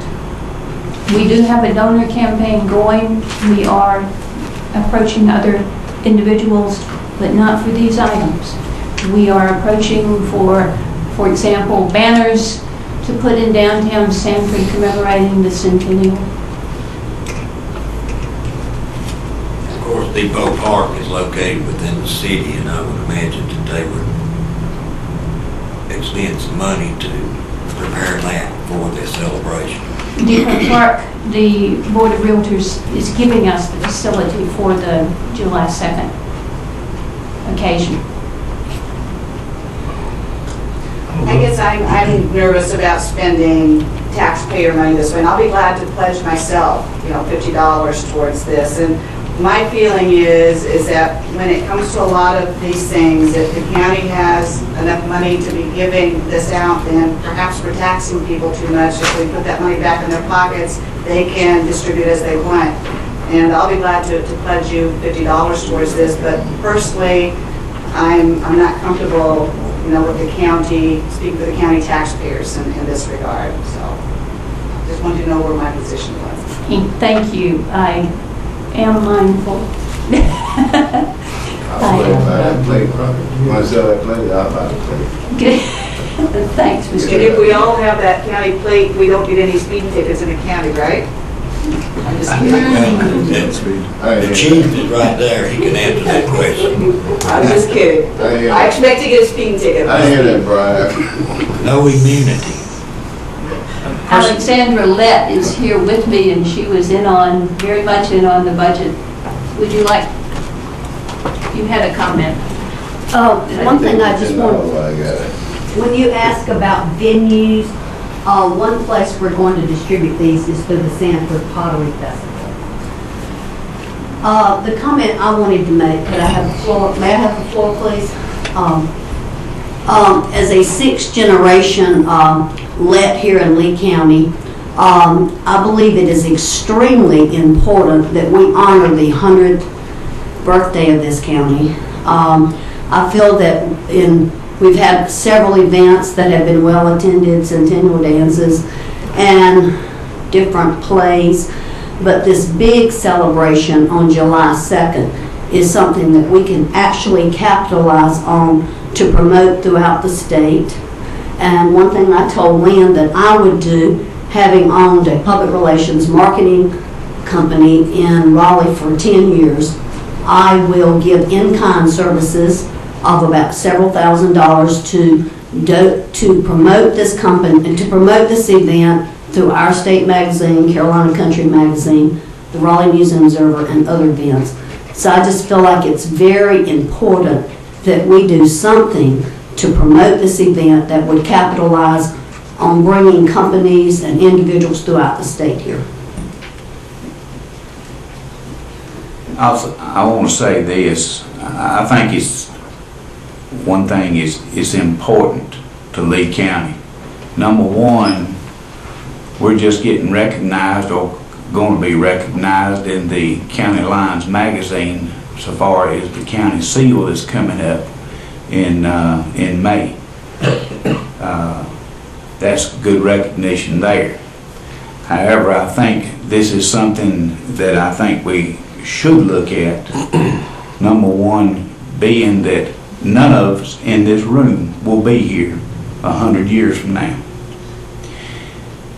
We do have a donor campaign going. We are approaching other individuals, but not for these items. We are approaching for example, banners to put in downtown Sanford commemorating the centennial. Of course, Depot Park is located within the city, and I would imagine that they would expend some money to prepare that for this celebration. Depot Park, the Board of Realtors is giving us the facility for the July 2nd occasion. I guess I'm nervous about spending taxpayer money this way, and I'll be glad to pledge myself, $50 towards this. And my feeling is that when it comes to a lot of these things, if the county has enough money to be giving this out, then perhaps we're taxing people too much. If we put that money back in their pockets, they can distribute as they want. And I'll be glad to pledge you $50 towards this, but personally, I'm not comfortable with the county, speaking for the county taxpayers in this regard. So just wanted to know where my position was. Thank you. I am mindful. I'll play when I sell that plate, I'll buy the plate. Thanks, Mr. And if we all have that county plate, we don't get any speeding tickets in the county, right? I'm just kidding. The chief is right there, he can answer that question. I'm just kidding. I expect to get a speeding ticket. I hear that, Brian. No immunity. Alexandra Lett is here with me, and she was very much in on the budget. Would you like, you had a comment. One thing I just want, when you ask about venues, one place we're going to distribute these is through the Sanford Pottery Festival. The comment I wanted to make, could I have the floor? May I have the floor, please? As a sixth generation Lett here in Lee County, I believe it is extremely important that we honor the 100th birthday of this county. I feel that we've had several events that have been well attended, centennial dances and different plays, but this big celebration on July 2nd is something that we can actually capitalize on to promote throughout the state. And one thing I told Lynn that I would do, having owned a public relations marketing company in Raleigh for 10 years, I will give in-kind services of about several $1,000s to promote this company and to promote this event through our state magazine, Carolina Country Magazine, the Raleigh News and Observer, and other events. So I just feel like it's very important that we do something to promote this event that would capitalize on bringing companies and individuals throughout the state here. Also, I want to say this, I think one thing is important to Lee County. Number one, we're just getting recognized or going to be recognized in the County Lines magazine so far as the county seal is coming up in May. That's good recognition there. However, I think this is something that I think we should look at. Number one, being that none of us in this room will be here 100 years from now.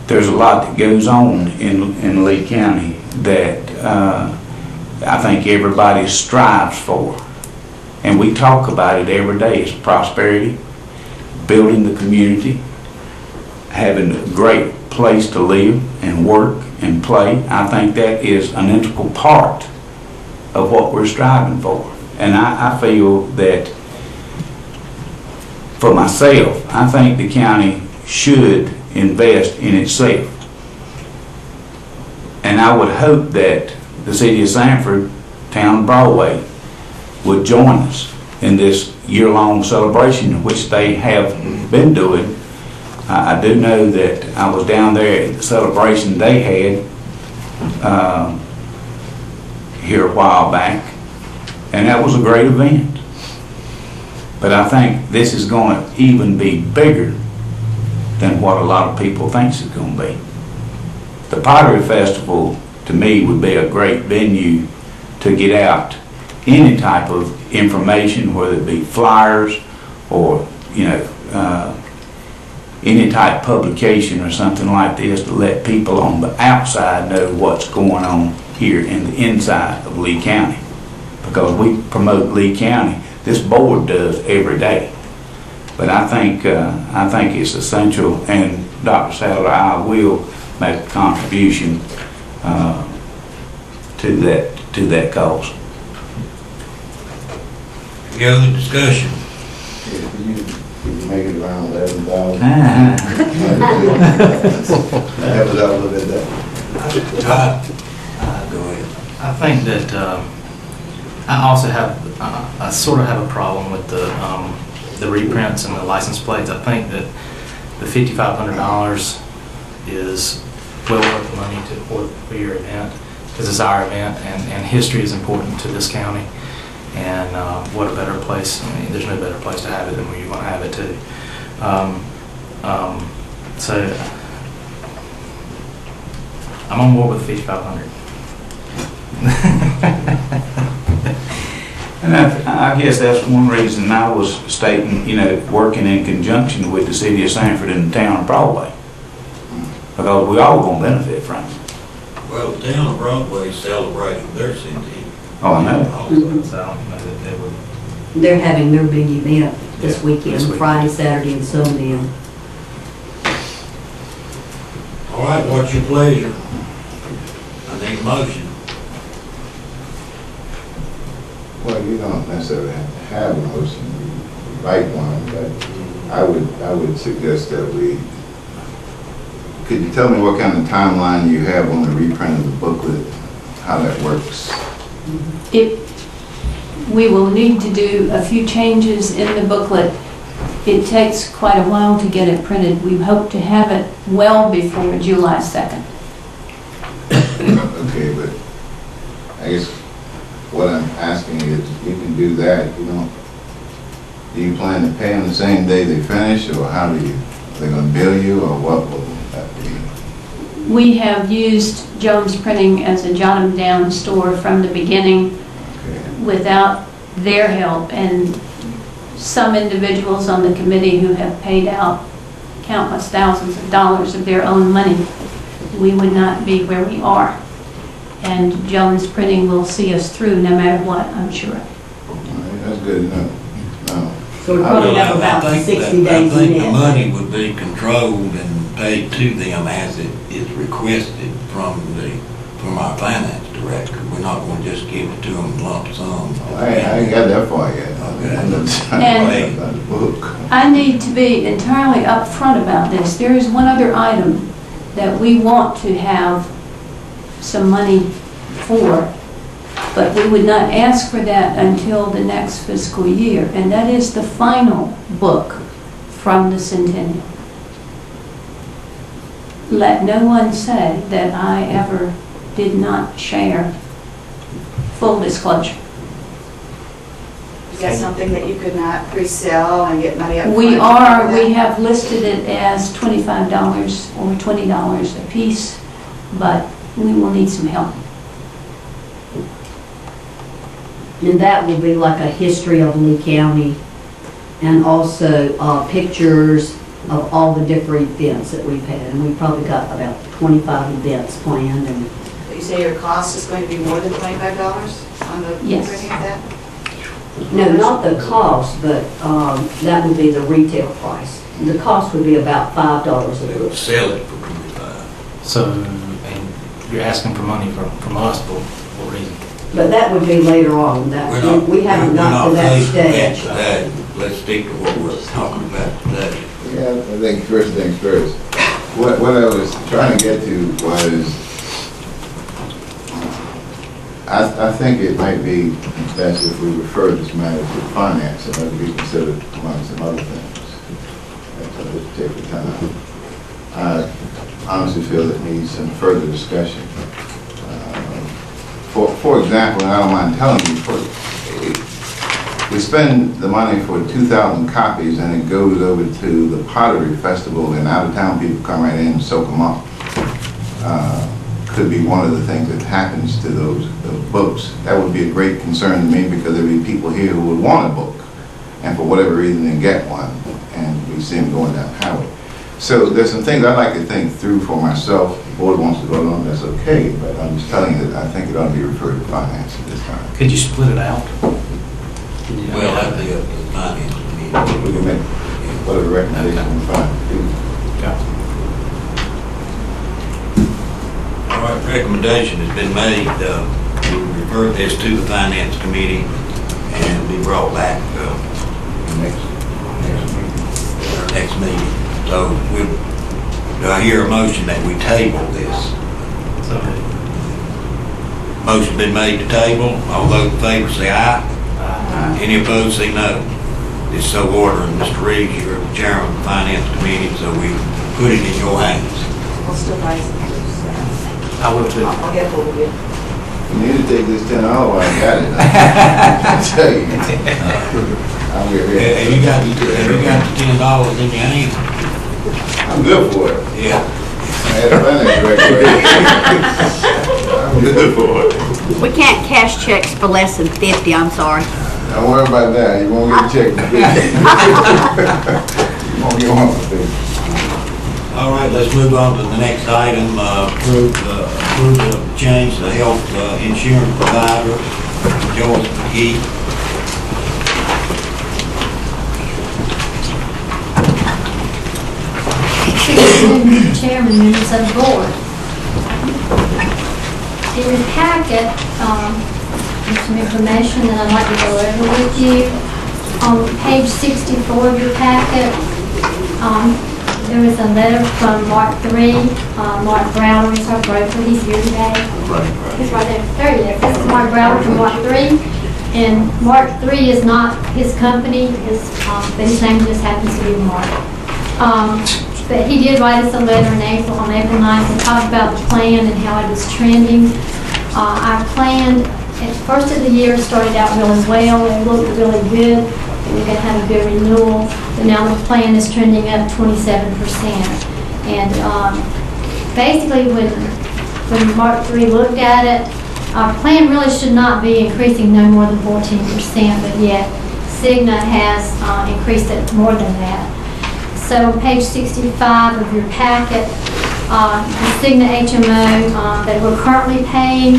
There's a lot that goes on in Lee County that I think everybody strives for. And we talk about it every day. It's prosperity, building the community, having a great place to live and work and play. I think that is an integral part of what we're striving for. And I feel that for myself, I think the county should invest in itself. And I would hope that the city of Sanford, Town of Broadway, would join us in this year-long celebration, which they have been doing. I do know that I was down there at the celebration they had here a while back, and that was a great event. But I think this is going to even be bigger than what a lot of people think it's going to be. The Pottery Festival, to me, would be a great venue to get out any type of information, whether it be flyers or, any type of publication or something like this, to let people on the outside know what's going on here in the inside of Lee County. Because we promote Lee County, this board does every day. But I think it's essential, and Dr. Sadler, I will make a contribution to that cause. Any other discussion? Can you make it around 11,000? That was out a little bit there. Go ahead. I think that I also I sort of have a problem with the reprints and the license plates. I think that the $5,500 is well worth the money for your event, because it's our event, and history is important to this county. And what a better place, I mean, there's no better place to have it than where you want to have it too. So I'm on board with 5,500. And I guess that's one reason I was stating, working in conjunction with the city of Sanford and the town of Broadway. Because we all going to benefit from it. Well, the Town of Broadway is celebrating their centennial. Oh, I know. Also, so I don't know that they would. They're having their big event this Yeah, weekend, this weekend. Friday, Saturday, and Sunday. All right, what's your pleasure? I need a motion. Well, you don't necessarily have to have a motion, you write one, but I would suggest that could you tell me what kind of timeline you have on the reprint of the booklet, how that works? We will need to do a few changes in the booklet. It takes quite a while to get it printed. We hope to have it well before July 2nd. Okay, but I guess what I'm asking is, you can do that, do you plan to pay them the same day they finish, or how are they gonna bill you, or what will that be? We have used Jones Printing as a jot 'em down store from the beginning without their help, and some individuals on the committee who have paid out countless thousands of dollars of their own money, we would not be where we are. And Jones Printing will see us through no matter what, I'm sure. All right, that's good enough. No. So we're probably have about 60 days I think in the it. money would be controlled and paid to them as it is requested from our finance director. We're not gonna just give it to them lump sum. I ain't got that far yet. And- About the book. I need to be entirely upfront about this. There is one other item that we want to have some money for, but we would not ask for that until the next fiscal year, and that is the final book from the Centennial. Let no one say that I ever did not share. Full disclosure. Is that something that you could not pre-sell and get money up front? We have listed it as $25 or $20 a piece, but we will need some help. And that will be like a history of Lee County and also pictures of all the different events that we've had. And we've probably got about 25 events planned. And But you say your cost is going to be more than $25 on the Yes. printing of that? no, not the cost, but that would be the retail price. The cost would be about $5 a They would book. sell it for 25. So, and you're asking for money from us for what reason? But that would be later on. That we haven't got to that stage. Today. Let's stick to what we're talking about today. Yeah, I think first things first. What I was trying to get to was, I think it might be best if we refer this matter to finance and let it be considered among some other things at this particular time. I honestly feel it needs some further discussion. For example, and I don't mind telling you, we spend the money for 2,000 copies and it goes over to the Pottery Festival and out-of-town people come right in and soak them up. Could be one of the things that happens to those books. That would be a great concern to me because there'd be people here who would want a book and for whatever reason they get one and we see them going down highway. So there's some things I'd like to think through for myself. If the board wants to vote on, that's okay, but I'm just telling you that I think it ought to be referred to finance at this time. Could you split it out? Well, that'd be up to the finance committee. We can make whatever recommendation we find. All right, recommendation has been made to refer this to the finance committee and be brought back next meeting. So do I hear a motion that we table this? Motion been made to table. All those in favor say aye. Any opposed say no. It's so ordered. Mr. Reeves, you're the chairman of the finance committee, so we put it in your hands. I'll still buy some. I will too. I'll get hold of you. You need to take this $10, I got it. I tell you. I'm here. Have you got the $10 in your hand? I'm good for it. Yeah. I had a finance director. I'm good for it. We can't cash checks for less than 50, I'm sorry. Don't worry about that. You won't get a check for 50. You won't get one for 50. All right, let's move on to the next item. Approve of change the health insurance provider, Joyce McGee. Mr. Chairman, members of the board. In your packet, there's some information that I'd like to go over with you. On page 64 of your packet, there was a letter from Mark 3. Mark Brown is our broker. He's here today. He's right there. There he is. This is Mark Brown from Mark 3. And Mark 3 is not his company. His name just happens to be Mark. But he did write us a letter on April 9th and talked about the plan and how it is trending. Our plan at the first of the year started out really well. It looked really good. We're going to have a good renewal. But now the plan is trending up 27%. And basically when Mark 3 looked at it, our plan really should not be increasing no more than 14%, but yet Cigna has increased it more than that. So on page 65 of your packet, the Cigna HMO that we're currently paying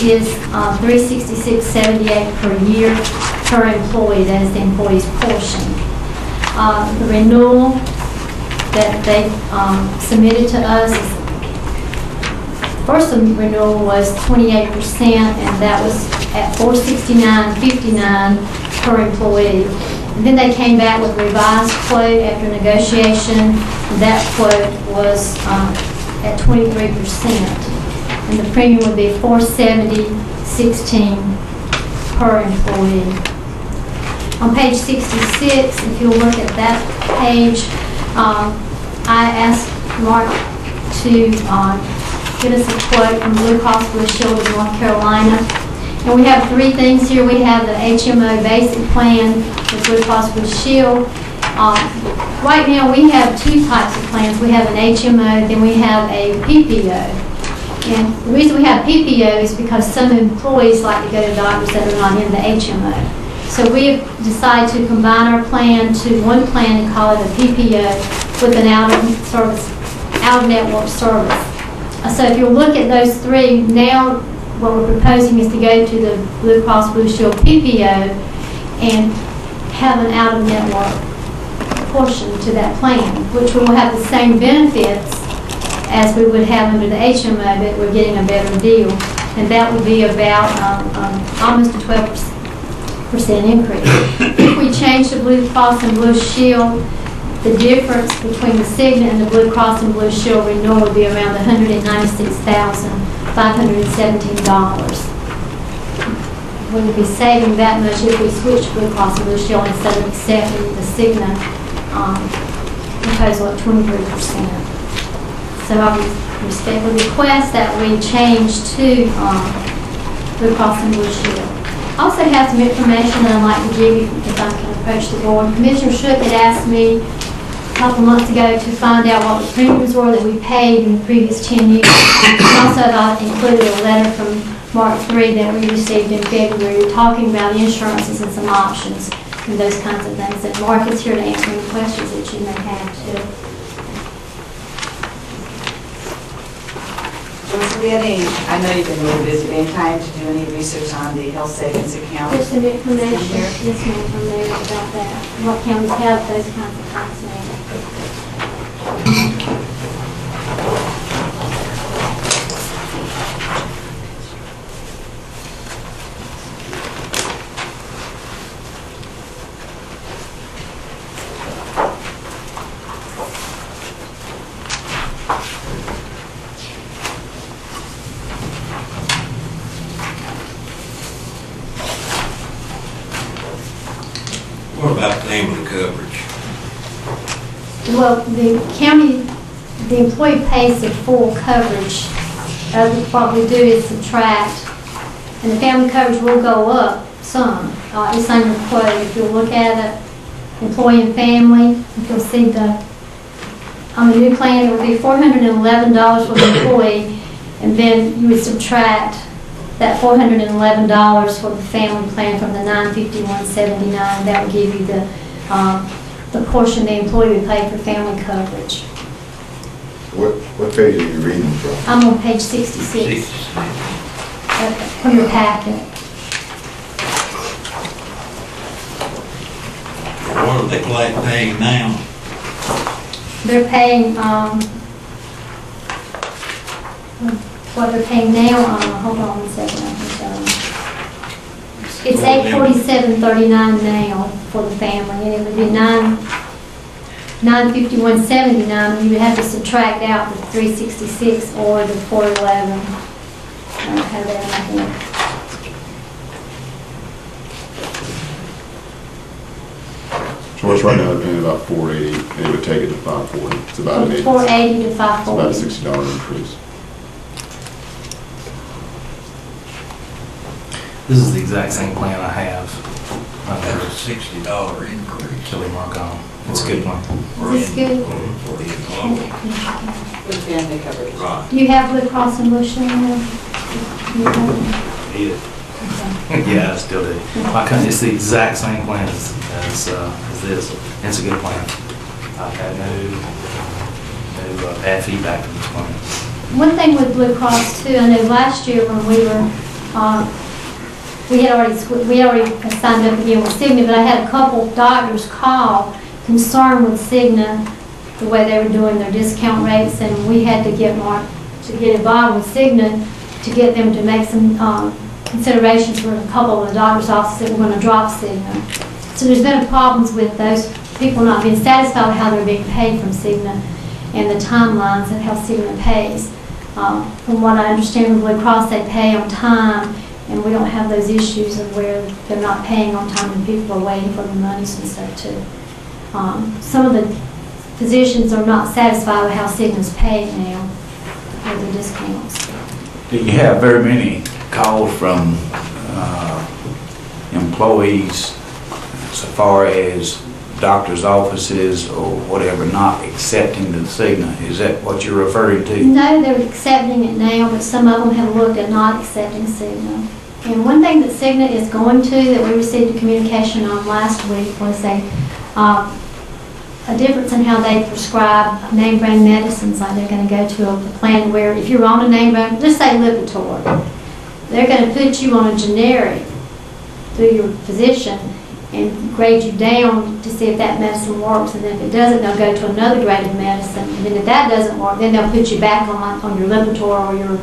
is $366.78 per year per employee. That is the employee's portion. The renewal that they submitted to us first renewal was 28%, and that was at $469.59 per employee. And then they came back with a revised quote after negotiation. That quote was at 23%, and the premium would be $470.16 per employee. On page 66, if you'll look at that page, I asked Mark to get us a quote from Blue Cross Blue Shield of North Carolina. And we have three things here. We have the HMO basic plan with Blue Cross Blue Shield. Right now, we have two types of plans. We have an HMO, then we have a PPO. And the reason we have PPO is because some employees like to go to doctors that are not in the HMO. So we have decided to combine our plan to one plan and call it a PPO with an out-of-network service. So if you look at those three, now what we're proposing is to go to the Blue Cross Blue Shield PPO and have an out-of-network portion to that plan, which will have the same benefits as we would have under the HMO, but we're getting a better deal. And that would be about almost a 12% increase. If we change the Blue Cross and Blue Shield, the difference between the Cigna and the Blue Cross and Blue Shield renewal would be around $196,517. We would be saving that much if we switch Blue Cross and Blue Shield instead of accepting the Cigna proposal at 23%. So I would respectfully request that we change to Blue Cross and Blue Shield. I also have some information that I'd like to give you if I can approach the board. Commissioner Shook had asked me a couple months ago to find out what the premiums were that we paid in the previous 10 years. Also, I included a letter from Mark III that we received in February talking about insurances and some options and those kinds of things. And Mark is here to answer any questions that you may have too. Was there any, I know you've been really busy, any time to do any research on the health savings account? There's some information, yes ma'am, from there about that, what counties have those kinds of accounts now. What about family coverage? Well, the county, the employee pays the full coverage. What we do is subtract, and the family coverage will go up some. It's on your quote. If you look at it, employee and family, if you'll see on the new plan, it would be $411 for the employee, and then you would subtract that $411 for the family plan from the $951.79. That would give you the portion the employee would pay for family coverage. What page are you reading from? I'm on page 66 from your packet. What are they paying now? They're paying, what they're paying now, hold on one second, I can tell you. It's $847.39 now for the family, and it would be $951.79, and you would have to subtract out the $366 or the $411. I don't have that in my head. So it's right now they're paying about $480, and it would take it to $540. It's about an From $480 to $540. It's about a $60 increase. This is the exact same plan I have. That's a $60 increase. Kelly Marcon. It's a good one. Is this good? For the employee. With family coverage. Right. Do you have Blue Cross and Blue Shield now? Yeah, I still do. It's the exact same plan as this. It's a good plan. I've had no bad feedback from this plan. One thing with Blue Cross too, I know last year when we were, we had already signed up again with Cigna, but I had a couple doctors call concerned with Cigna, the way they were doing their discount rates, and we had to get Mark to get involved with Cigna to get them to make some considerations for a couple of the doctor's offices that were going to drop Cigna. So there's been problems with those people not being satisfied with how they're being paid from Cigna and the timelines of how Cigna pays. From what I understand from Blue Cross, they pay on time, and we don't have those issues of where they're not paying on time and people are waiting for the monies and stuff too. Some of the physicians are not satisfied with how Cigna's paid now with the discounts. Do you have very many calls from employees so far as doctor's offices or whatever not accepting the Cigna? Is that what you're referring to? No, they're accepting it now, but some of them have looked at not accepting Cigna. And one thing that Cigna is going to, that we received a communication on last week, was a difference in how they prescribe name brand medicines. Like they're going to go to a plan where if you're on a name brand, let's say Lipitor, they're going to put you on a generic through your physician and grade you down to see if that medicine works. And then if it doesn't, they'll go to another grade of medicine. And then if that doesn't work, then they'll put you back on your Lipitor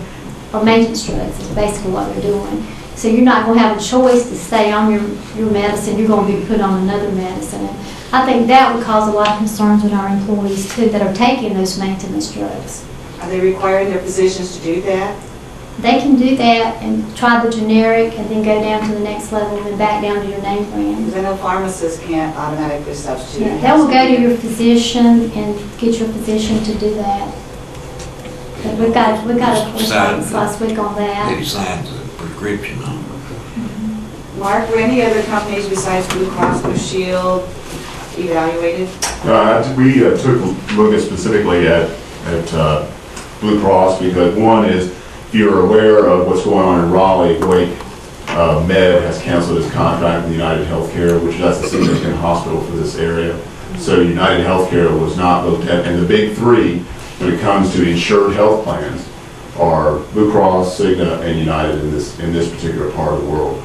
or maintenance drugs. Is basically what they're doing. So you're not going to have a choice to stay on your medicine. You're going to be put on another medicine. And I think that would cause a lot of concerns with our employees too that are taking those maintenance drugs. Are they requiring their physicians to do that? They can do that and try the generic and then go down to the next level and then back down to your name brand. Because I know pharmacists can't automatically substitute. Yeah, they will go to your physician and get your physician to do that. But we got a correspondence last week on that. That he signs a prescription on. Mark, were any other companies besides Blue Cross Blue Shield evaluated? We took a look specifically at Blue Cross because one is, if you're aware of what's going on in Raleigh, Wake Med has canceled its contract with United Healthcare, which is a significant hospital for this area. So United Healthcare was not looked at, and the big three when it comes to insured health plans are Blue Cross, Cigna, and United in this particular part of the world.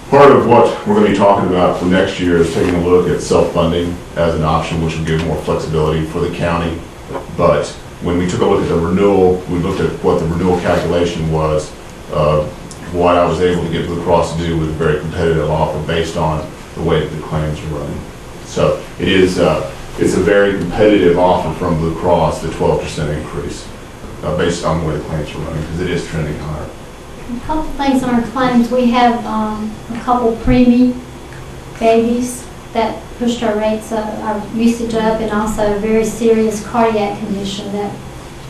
Part of what we're going to be talking about for next year is taking a look at self-funding as an option, which will give more flexibility for the county. But when we took a look at the renewal, we looked at what the renewal calculation was. What I was able to get Blue Cross to do was a very competitive offer based on the way that the claims are running. So it is it's a very competitive offer from Blue Cross, the 12% increase based on the way the claims are running, because it is trending higher. A couple things on our claims. We have a couple preemie babies that pushed our rates up, our usage up, and also a very serious cardiac condition that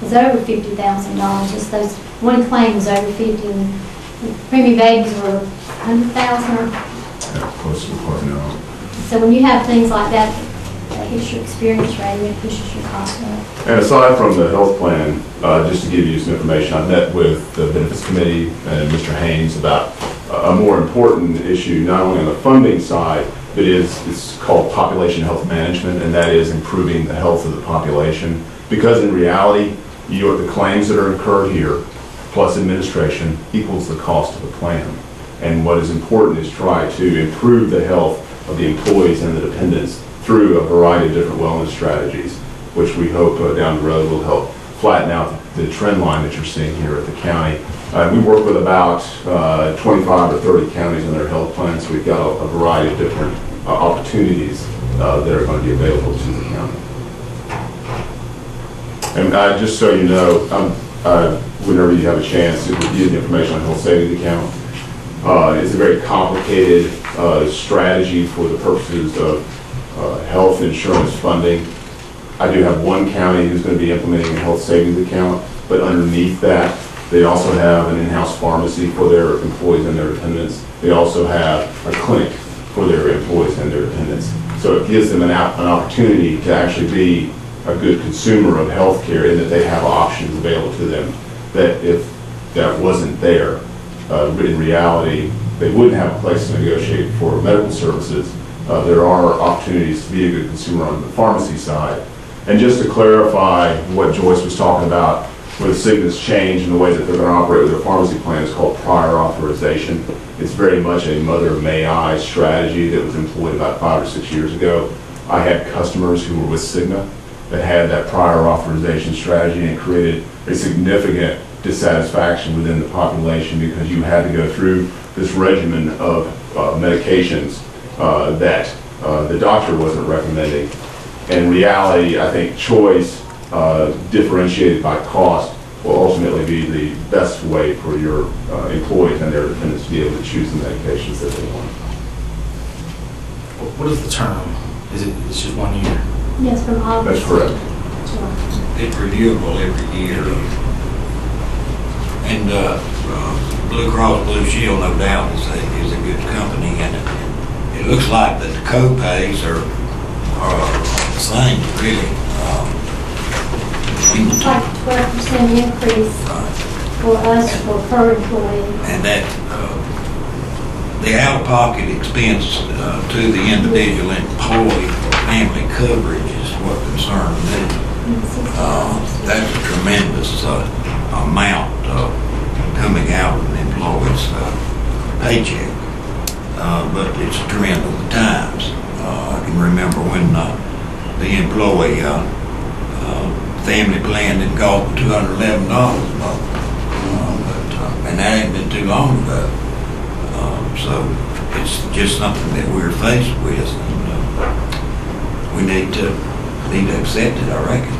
was over $50,000. Just those one claim was over 50, and the preemie babies were 100,000. Yeah, close to now. So when you have things like that, that hits your experience rating, it pushes your cost up. And aside from the health plan, just to give you some information, I met with the benefits committee and Mr. Haynes about a more important issue, not only on the funding side, but it's called population health management, and that is improving the health of the population. Because in reality, the claims that are incurred here, plus administration, equals the cost of the plan. And what is important is try to improve the health of the employees and the dependents through a variety of different wellness strategies, which we hope down the road will help flatten out the trend line that you're seeing here at the county. We work with about 25 or 30 counties in their health plans, so we've got a variety of different opportunities that are going to be available to the county. And just so you know, whenever you have a chance to review the information on health savings account, it's a very complicated strategy for the purposes of health insurance funding. I do have one county who's going to be implementing a health savings account, but underneath that, they also have an in-house pharmacy for their employees and their dependents. They also have a clinic for their employees and their dependents. So it gives them an opportunity to actually be a good consumer of health care, in that they have options available to them that if that wasn't there, in reality, they wouldn't have a place to negotiate for medical services. There are opportunities to be a good consumer on the pharmacy side. And just to clarify what Joyce was talking about, with Cigna's change in the way that they're going to operate with their pharmacy plan is called prior authorization. It's very much a mother may I strategy that was employed about 5 or 6 years ago. I had customers who were with Cigna, that had that prior authorization strategy, and it created a significant dissatisfaction within the population because you had to go through this regimen of medications that the doctor wasn't recommending. In reality, I think choice differentiated by cost will ultimately be the best way for your employees and their dependents to be able to choose the medications that they want. What is the term? Is it, it's just 1 year? Yes, from August. That's correct. to July. It's renewable every year. And Blue Cross Blue Shield, no doubt, is a good company, and it looks like that the co-pays are the same, really. It's like a 12% increase for us, for per employee. And that the out-of-pocket expense to the individual employee for family coverage is what concerns me. That's a tremendous amount coming out of an employee's paycheck. But it's a trend of the times. I can remember when the employee family plan didn't cost $211 a month. And that ain't been too long ago. So it's just something that we're faced with, and we need to accept it, I reckon.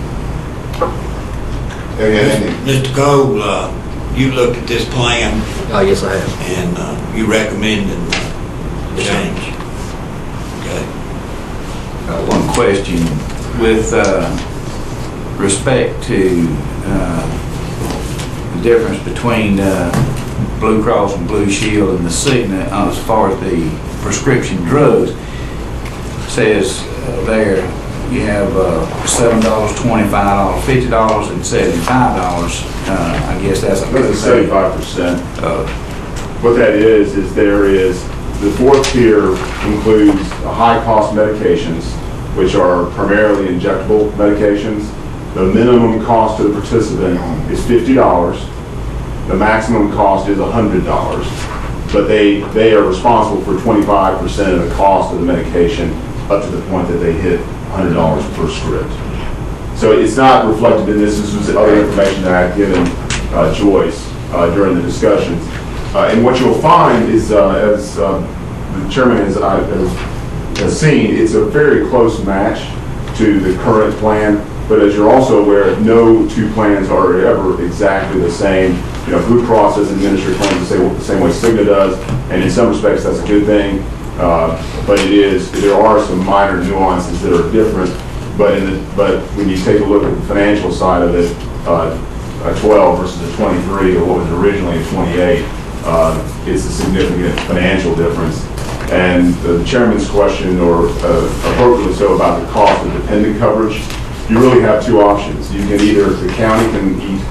Mr. Cole, you looked at this plan. Oh, yes, I have. And you recommended the change. Okay. One question with respect to the difference between Blue Cross and Blue Shield and the Cigna as far as the prescription drugs. Says there you have $7, $25, $50, and $75. I guess that's a 75%. What that is there is the fourth tier includes high-cost medications, which are primarily injectable medications. The minimum cost to the participant is $50. The maximum cost is $100. But they are responsible for 25% of the cost of the medication up to the point that they hit $100 per script. So it's not reflected in this. This was other information that I had given Joyce during the discussions. And what you'll find is, as the chairman has seen, it's a very close match to the current plan. But as you're also aware, no two plans are ever exactly the same. You know, Blue Cross doesn't administer claims the same way Cigna does, and in some respects that's a good thing. But there are some minor nuances that are different. But when you take a look at the financial side of it, a 12 versus a 23, or what was originally a 28, it's a significant financial difference. And the chairman's question, or appropriately so, about the cost of dependent coverage, you really have two options. You can either, the county can eat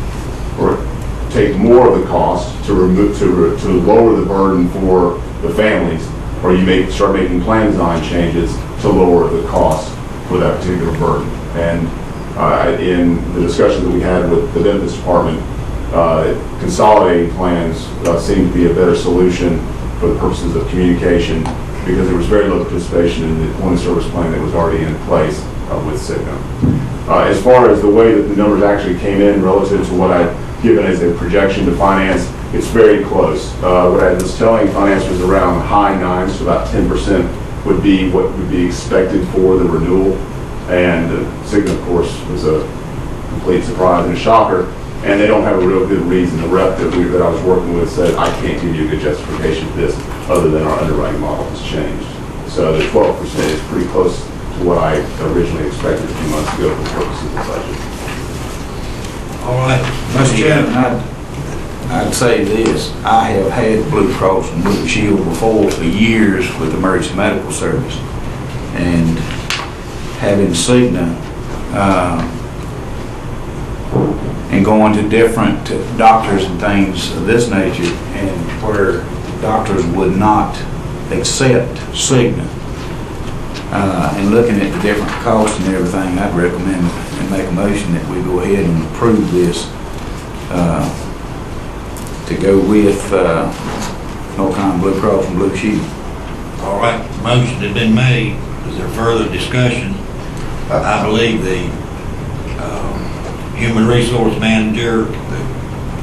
or take more of the cost to lower the burden for the families, or you may start making plan design changes to lower the cost for that particular burden. And in the discussion that we had with the benefits department, consolidating plans seemed to be a better solution for the purposes of communication, because there was very little participation in the employment service plan that was already in place with Cigna. As far as the way that the numbers actually came in relative to what I'd given as a projection to finance, it's very close. What I was telling finance was around high 9s, so about 10% would be what would be expected for the renewal. And Cigna, of course, was a complete surprise and a shocker, and they don't have a real good reason. The rep that I was working with said, I can't give you a good justification for this other than our underwriting model has changed. So the 12% is pretty close to what I originally expected a few months ago for the purposes of the budget. All right. Mr. Chairman, I'd say this. I have had Blue Cross and Blue Shield before for years with emergency medical service. And having Cigna and going to different doctors and things of this nature, and where doctors would not accept Cigna, and looking at the different costs and everything, I'd recommend and make a motion that we go ahead and approve this to go with North Carolina Blue Cross and Blue Shield. All right, motion has been made. Is there further discussion? I believe the human resource manager,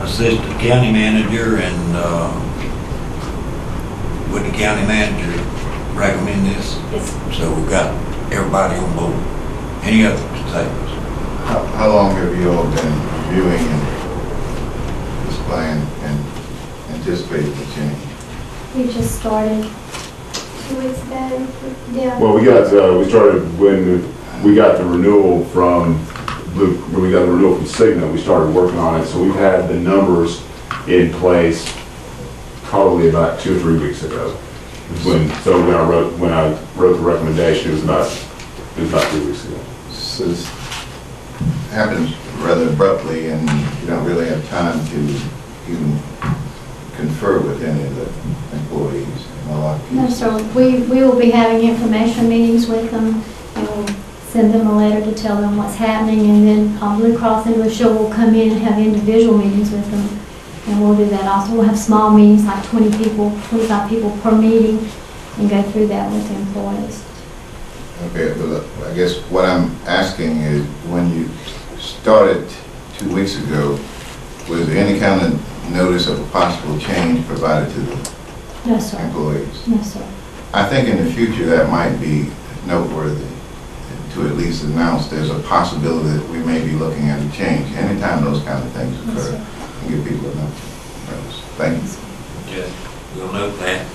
assistant county manager, and would the county manager recommend this? Yes. So we've got everybody on board. Any other statements? How long have you all been reviewing this plan and anticipating the change? We just started 2 weeks ago. Yeah. Well, we started when we got the renewal from Cigna, we started working on it, so we've had the numbers in place probably about 2 or 3 weeks ago. When I wrote the recommendation, it was about 3 weeks ago. So this happens rather abruptly, and you don't really have time to even confer with any of the employees in a lot of No, cases. sir. We will be having information meetings with them, and we'll send them a letter to tell them what's happening, and then Blue Cross and Blue Shield will come in and have individual meetings with them, and we'll do that also. We'll have small meetings, like 20 people, 25 people per meeting, and go through that with the employees. Okay, well, I guess what I'm asking is, when you started 2 weeks ago, was there any kind of notice of a possible change provided to the No, sir. employees? No, sir. I think in the future that might be noteworthy to at least announce there's a possibility that we may be looking at a change. Anytime those kind of things Yes, occur, sir. and give people enough notice. Thank you. Okay, we'll note that.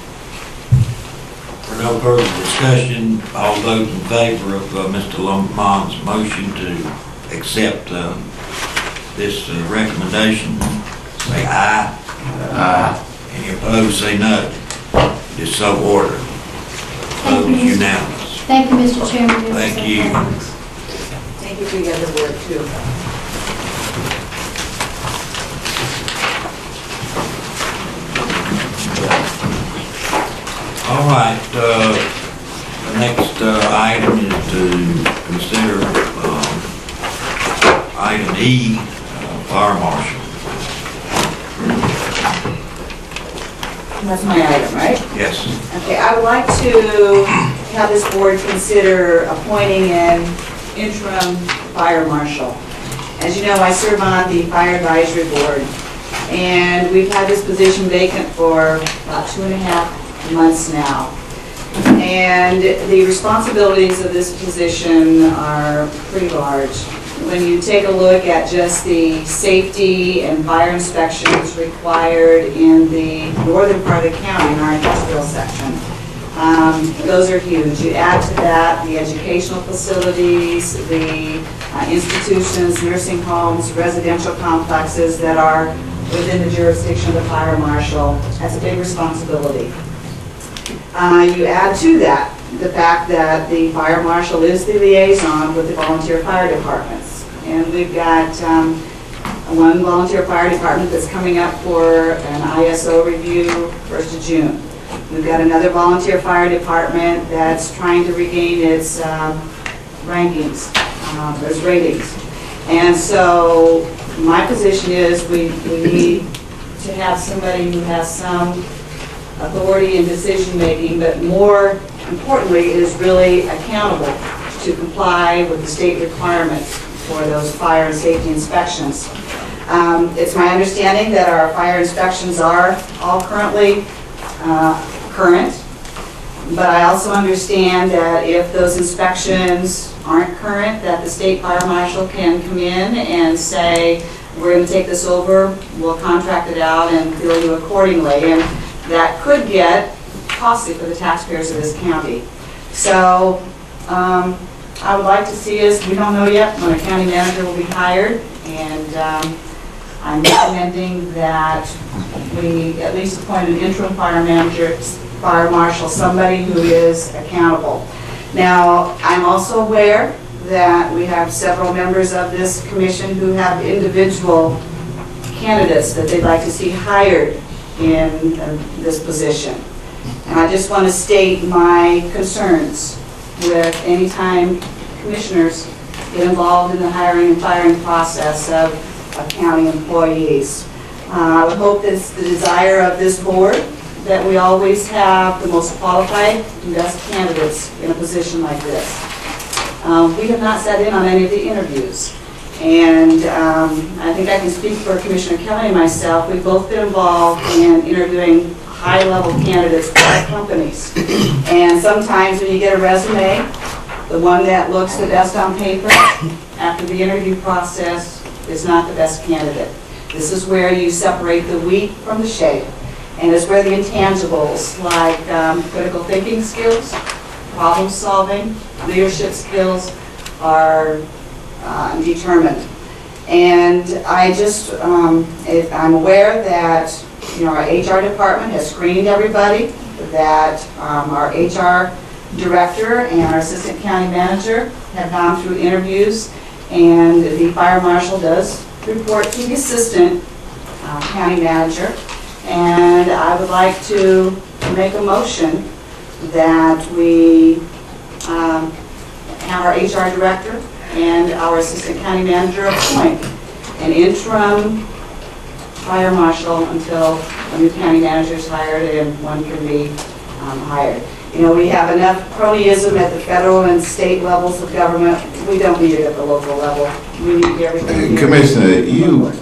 For no further discussion, all those in favor of Mr. Lamont's motion to accept this recommendation, say aye. Aye. Any opposed, say no. It is so ordered. Thank you, Opposed, Mr. unanimous. Thank you, Mr. Chairman. Thank you. Thank you for your other work, too. All right, the next item is to consider item E, fire marshal. That's my item, right? Yes. Okay, I would like to have this board consider appointing an interim fire marshal. As you know, I serve on the fire advisory board, and we've had this position vacant for about 2.5 months now. And the responsibilities of this position are pretty large. When you take a look at just the safety and fire inspections required in the northern part of the county, in our industrial section, those are huge. You add to that the educational facilities, the institutions, nursing homes, residential complexes that are within the jurisdiction of the fire marshal. That's a big responsibility. You add to that the fact that the fire marshal is the liaison with the volunteer fire departments. And we've got one volunteer fire department that's coming up for an ISO review 1st of June. We've got another volunteer fire department that's trying to regain its rankings, its ratings. And so my position is we need to have somebody who has some authority in decision-making, but more importantly, is really accountable to comply with the state requirements for those fire and safety inspections. It's my understanding that our fire inspections are all currently current, but I also understand that if those inspections aren't current, that the state fire marshal can come in and say, we're going to take this over, we'll contract it out and bill you accordingly. And that could get costly for the taxpayers of this county. So I would like to see us, we don't know yet when a county manager will be hired, and I'm recommending that we at least appoint an interim fire manager, fire marshal, somebody who is accountable. Now, I'm also aware that we have several members of this commission who have individual candidates that they'd like to see hired in this position. And I just want to state my concerns with any time commissioners get involved in the hiring and firing process of county employees. I would hope that it's the desire of this board that we always have the most qualified and best candidates in a position like this. We have not sat in on any of the interviews, And I think I can speak for Commissioner Kelly and myself. We've both been involved in interviewing high-level candidates for our companies. And sometimes when you get a resume, the one that looks the best on paper, after the interview process, is not the best candidate. This is where you separate the wheat from the chaff. And it's where the intangibles like critical thinking skills, problem solving, leadership skills are determined. And I just, I'm aware that, our HR department has screened everybody, that our HR director and our assistant county manager have gone through interviews, and the fire marshal does report to the assistant county manager. And I would like to make a motion that we have our HR director and our assistant county manager appoint an interim fire marshal until a new county manager is hired and one can be hired. We have enough cronyism at the federal and state levels of government. We don't need it at the local level. We need everything here. Commissioner, you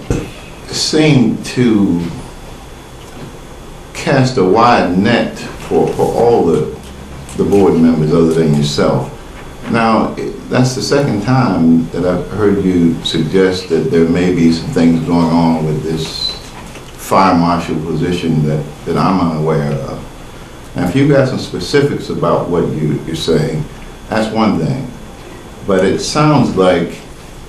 seem to cast a wide net for all the board members other than yourself. Now, that's the second time that I've heard you suggest that there may be some things going on with this fire marshal position that I'm unaware of. Now, if you've got some specifics about what you're saying, that's one thing. But it sounds like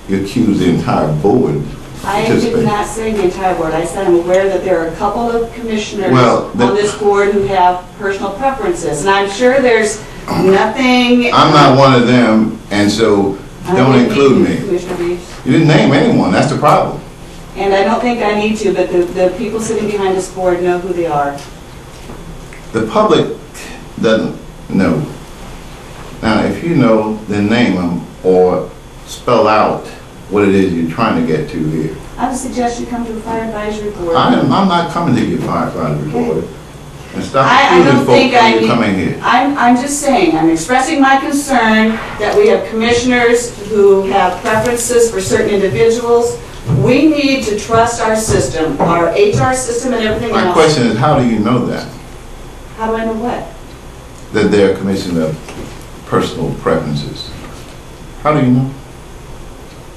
you accuse the entire board. I did not say the entire board. I said I'm aware that there are a couple of commissioners on this board who have personal preferences. And I'm sure there's nothing... I'm not one of them, and so don't include me. Commissioner Reeves. You didn't name anyone. That's the problem. And I don't think I need to, but the people sitting behind this board know who they are. The public doesn't know. Now, if you know, then name them or spell out what it is you're trying to get to here. I would suggest you come to the fire advisory board. I'm not coming to your fire advisory board. And stop I accusing don't folks think when you're coming here. I'm just saying, I'm expressing my concern that we have commissioners who have preferences for certain individuals. We need to trust our system, our HR system and everything else. My question is, how do you know that? How do I know what? That they're a commission of personal preferences. How do you know?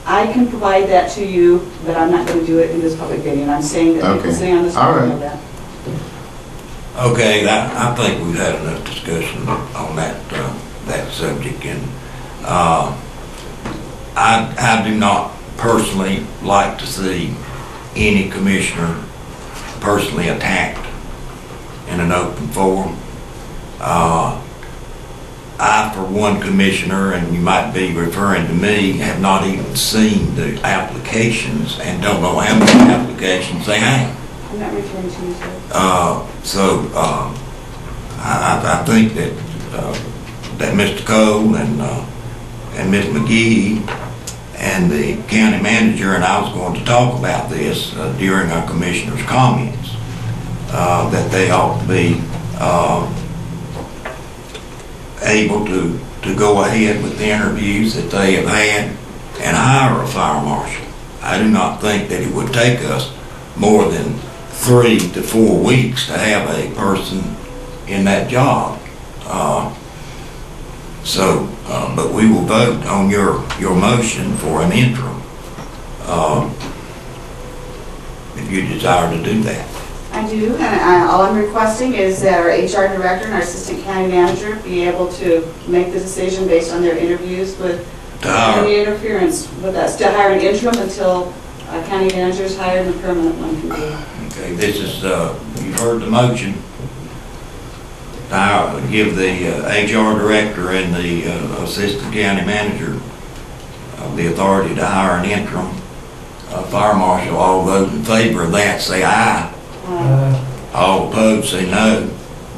I can provide that to you, but I'm not going to do it in this public venue. I'm saying that people sitting on this board know that. Okay, I think we've had enough discussion on that subject, and I do not personally like to see any commissioner personally attacked in an open forum. I, for one commissioner, and you might be referring to me, have not even seen the applications and don't know how many applications they have. I'm not referring to you, sir. I think that Mr. Cole and Ms. McGee and the county manager, and I was going to talk about this during our commissioner's comments, that they ought to be able to go ahead with the interviews that they have had and hire a fire marshal. I do not think that it would take us more than 3 to 4 weeks to have a person in that job. But we will vote on your motion for an interim if you desire to do that. I do, and all I'm requesting is that our HR director and our assistant county manager be able to make the decision based on their interviews with any interference with us, to hire an interim until a county manager is hired and a permanent one can be. Okay, this is, you've heard the motion. I give the HR director and the assistant county manager the authority to hire an interim fire marshal. All those in favor of that say aye. All opposed say no.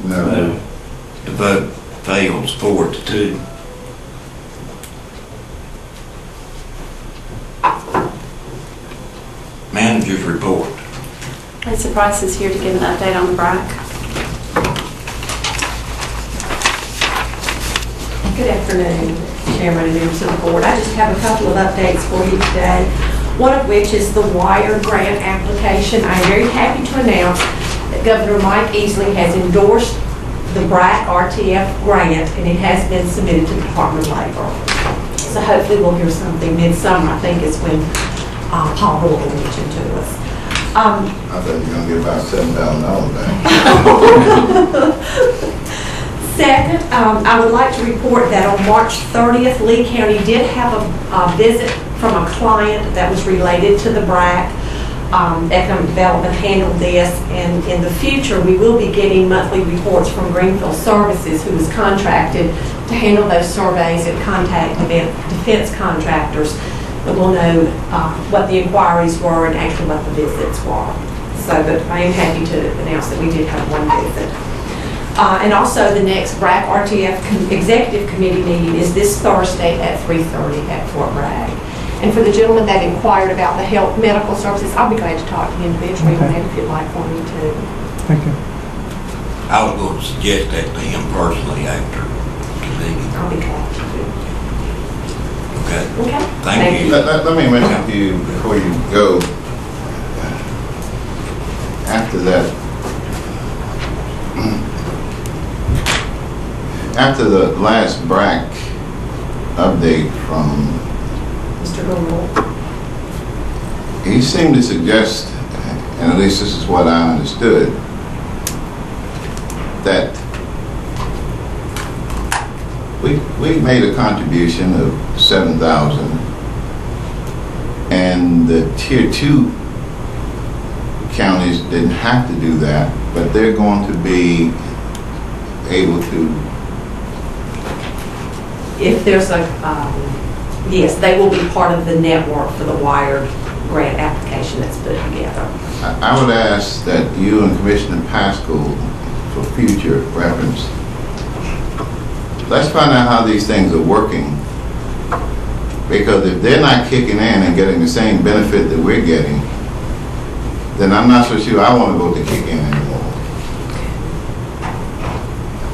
No. The vote fails 4-2. Manager's report. Lisa Price is here to give an update on the BRAC. Good afternoon, Chairman and members of the board. I just have a couple of updates for you today. one of which is the WIRE grant application. I am very happy to announce that Governor Mike Easley has endorsed the BRAC RTF grant, and it has been submitted to the Department of Labor. So hopefully we'll hear something midsummer, I think is when Paul Roy will mention to us. I thought you were gonna get about $7,000 back. Second, I would like to report that on March 30th, Lee County did have a visit from a client that was related to the BRAC. Economic Development handled this, and in the future, we will be getting monthly reports from Greenfield Services, who was contracted to handle those surveys and contact defense contractors, that will know what the inquiries were and actually what the visits were. So, but I am happy to announce that we did have one visit. And also the next BRAC RTF Executive Committee meeting is this Thursday at 3:30 at Fort Bragg. And for the gentleman that inquired about the health medical services, I'll be glad to talk to you individually, maybe if you'd like for me to. Thank you. I was going to suggest that to him personally after the meeting. I'll be glad to do. Okay? Okay. Thank you. Let me mention to you before you go, after the last BRAC update from Mr. Gould. he seemed to suggest, and at least this is what I understood, that we made a contribution of $7,000, and the tier 2 counties didn't have to do that, but they're going to be able to. If there's a, yes, they will be part of the network for the WIRE grant application that's put together. I would ask that you and Commissioner Pascal, for future reference, let's find out how these things are working. Because if they're not kicking in and getting the same benefit that we're getting, then I'm not so sure I want to go to kick in anymore.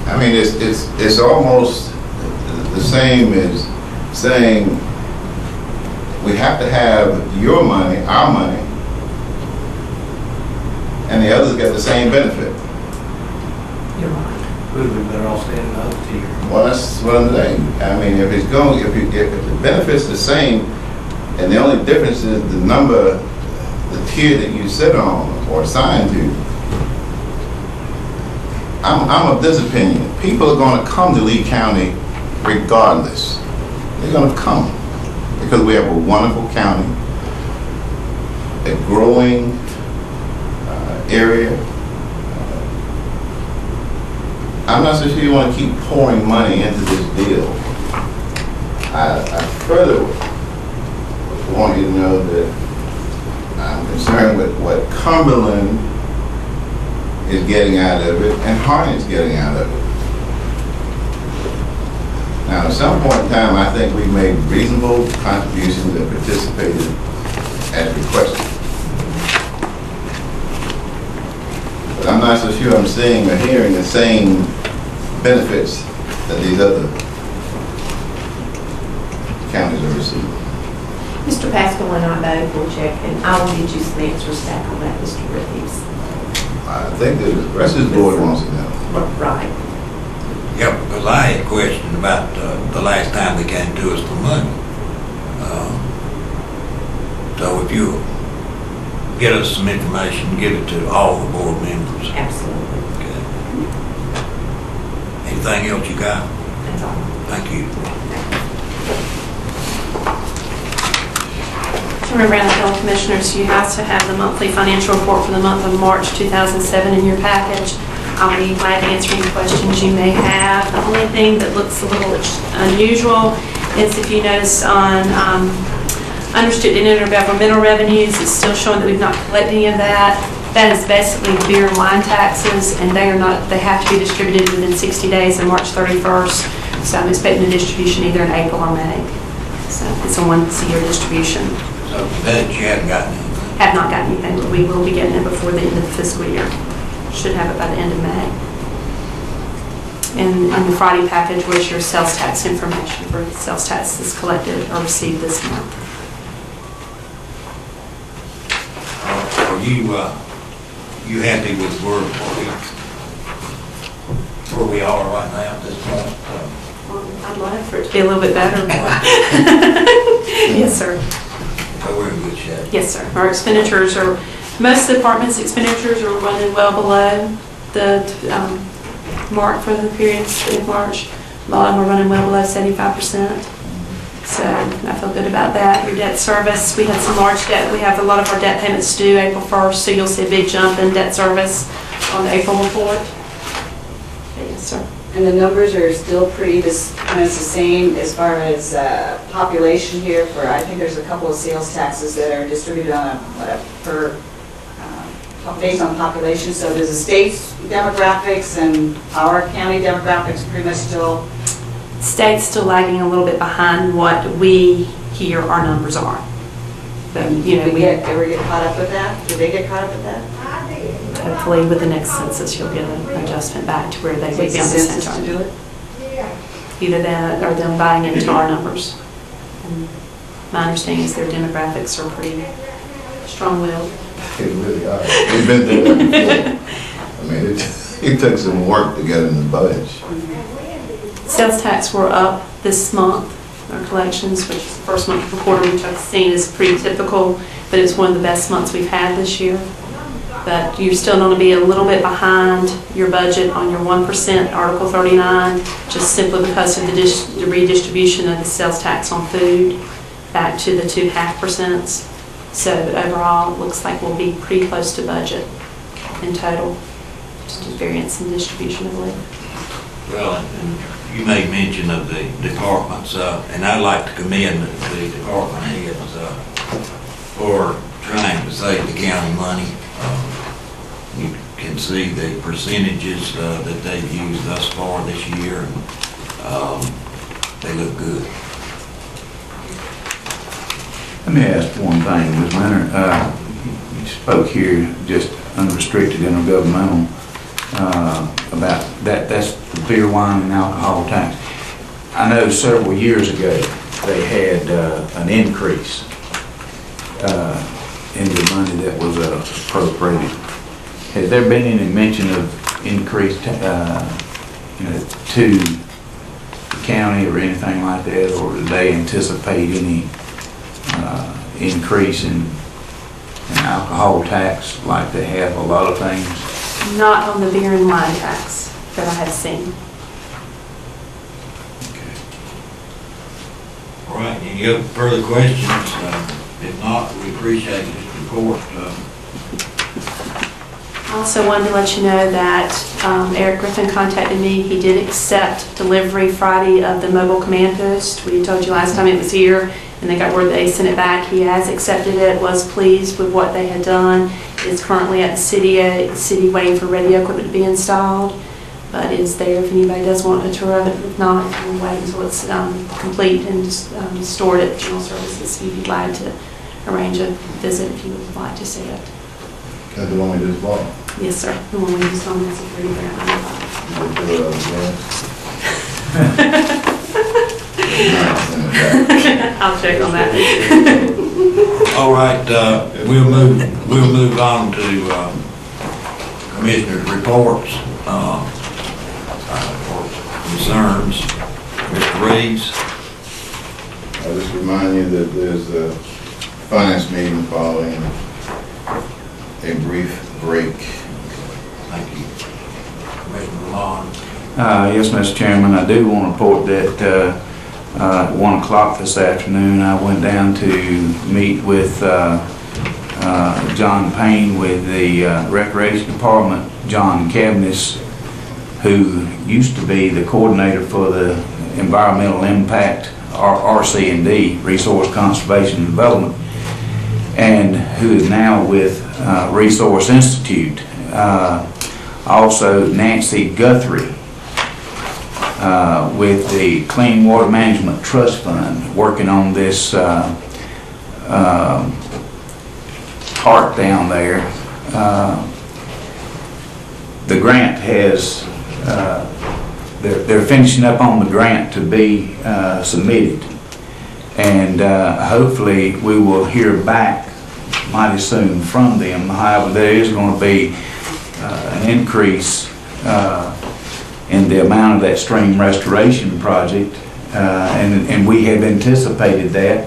I mean, it's almost the same as saying we have to have your money, our money, and the others get the same benefit. You're right. We'd be better off staying in the other tier. Well, that's what I'm saying. I mean, if it's going, if the benefit's the same, and the only difference is the number, the tier that you sit on or assigned to, I'm of this opinion. People are going to come to Lee County regardless. They're going to come because we have a wonderful county, a growing area. I'm not so sure you want to keep pouring money into this deal. I further want you to know that I'm concerned with what Cumberland is getting out of it and Harnet's getting out of it. Now, at some point in time, I think we've made reasonable contributions and participated as requested. But I'm not so sure I'm seeing or hearing the same benefits that these other counties are receiving. Mr. Pascal and I both will check, and I will get you some answers back on that, Mr. Reeves. I think the rest of the board wants to know. Right. Yeah, because I had a question about the last time they came to us for money. So if you get us some information, give it to all the board members. Absolutely. Okay. Anything else you got? That's all. Thank you. Remember, County Commissioners, you also have the monthly financial report for the month of March 2007 in your package. I'll be glad to answer any questions you may have. The only thing that looks a little unusual is if you notice on unrestricted intergovernmental revenues, it's still showing that we've not collected any of that. That is basically beer and wine taxes, and they have to be distributed within 60 days of March 31st. So I'm expecting a distribution either in April or May. So it's a once-a-year distribution. So that you haven't gotten anything? Have not gotten anything, but we will be getting it before the end of the fiscal year. Should have it by the end of May. And the Friday package was your sales tax information for sales taxes collected or received this month. you happy with where we are right now at this point? I'd like for it to be a little bit better. Yes, sir. So we're in good shape. Yes, sir. Our expenditures are, most of the department's expenditures are running well below the mark for the period in March. A lot of them are running well below 75%. So I feel good about that. Your debt service, we had some large debt. We have a lot of our debt payments due April 1st, so you'll see a big jump in debt service on the April report. Yes, sir. And the numbers are still pretty, kind of the same as far as population here for, I think there's a couple of sales taxes that are distributed on based on population. So does the state's demographics and our county demographics pretty much still? State's still lagging a little bit behind what we hear our numbers are. But, you know, ever get caught up with that? Do they get caught up with that? hopefully with the next census, you'll get an adjustment back to where they would be on the census center. to do it? Either that or them buying into our numbers. And my understanding is their demographics are pretty strong-willed. It really are. We've been through that before. I mean, it took some work to get in the budge. Sales tax were up this month. Our collections, which is the first month of the quarter, which I've seen is pretty typical, but it's one of the best months we've had this year. But you're still going to be a little bit behind your budget on your 1% Article 39, just simply because of the redistribution of the sales tax on food back to the 2.5%. So overall, it looks like we'll be pretty close to budget in total, just a variance in distribution, I believe. Well, and you made mention of the departments, and I'd like to commend the department heads for trying to save the county money. You can see the percentages that they've used thus far this year, and they look good. Let me ask one thing, Ms. Leonard. You spoke here just unrestricted intergovernmental about that. That's the beer, wine, and alcohol tax. I know several years ago they had an increase in the money that was appropriated. Has there been any mention of increase to the county or anything like that, or do they anticipate any increase in alcohol tax like they have a lot of things? Not on the beer and wine tax that I have seen. All right, any other further questions? If not, we appreciate this report. I also wanted to let you know that Eric Griffin contacted me. He did accept delivery Friday of the mobile command post. We told you last time it was here, and they got word they sent it back. He has accepted it, was pleased with what they had done. Is currently at the city waiting for radio equipment to be installed, but is there if anybody does want a tour of it. If not, we'll wait until it's complete and stored at General Services. You'd be glad to arrange a visit if you would like to see it. That's the one we just bought. Yes, sir. The one we used on the security grant. I'll check on that. All right, we'll move on to commissioners' reports, concerns. Mr. Reeves. I'll just remind you that there's a finance meeting following a brief break. Thank you. Commissioner Lamont. Yes, Mr. Chairman, I do want to report that at 1 o'clock this afternoon, I went down to meet with John Payne with the Recreation Department. John Cavness, who used to be the coordinator for the Environmental Impact, RC&D, Resource Conservation and Development, and who is now with Resource Institute. Also Nancy Guthrie with the Clean Water Management Trust Fund, working on this park down there. The grant has, they're finishing up on the grant to be submitted, and hopefully we will hear back mighty soon from them. However, there is going to be an increase in the amount of that stream restoration project, and we have anticipated that.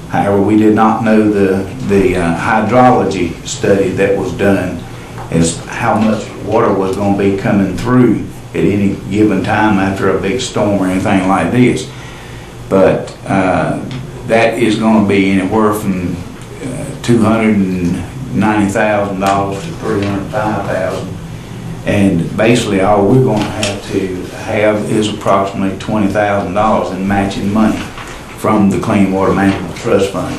However, we did not know the hydrology study that was done as how much water was going to be coming through at any given time after a big storm or anything like this. But that is going to be anywhere from $290,000 to $305,000. And basically all we're going to have is approximately $20,000 in matching money from the Clean Water Management Trust Fund.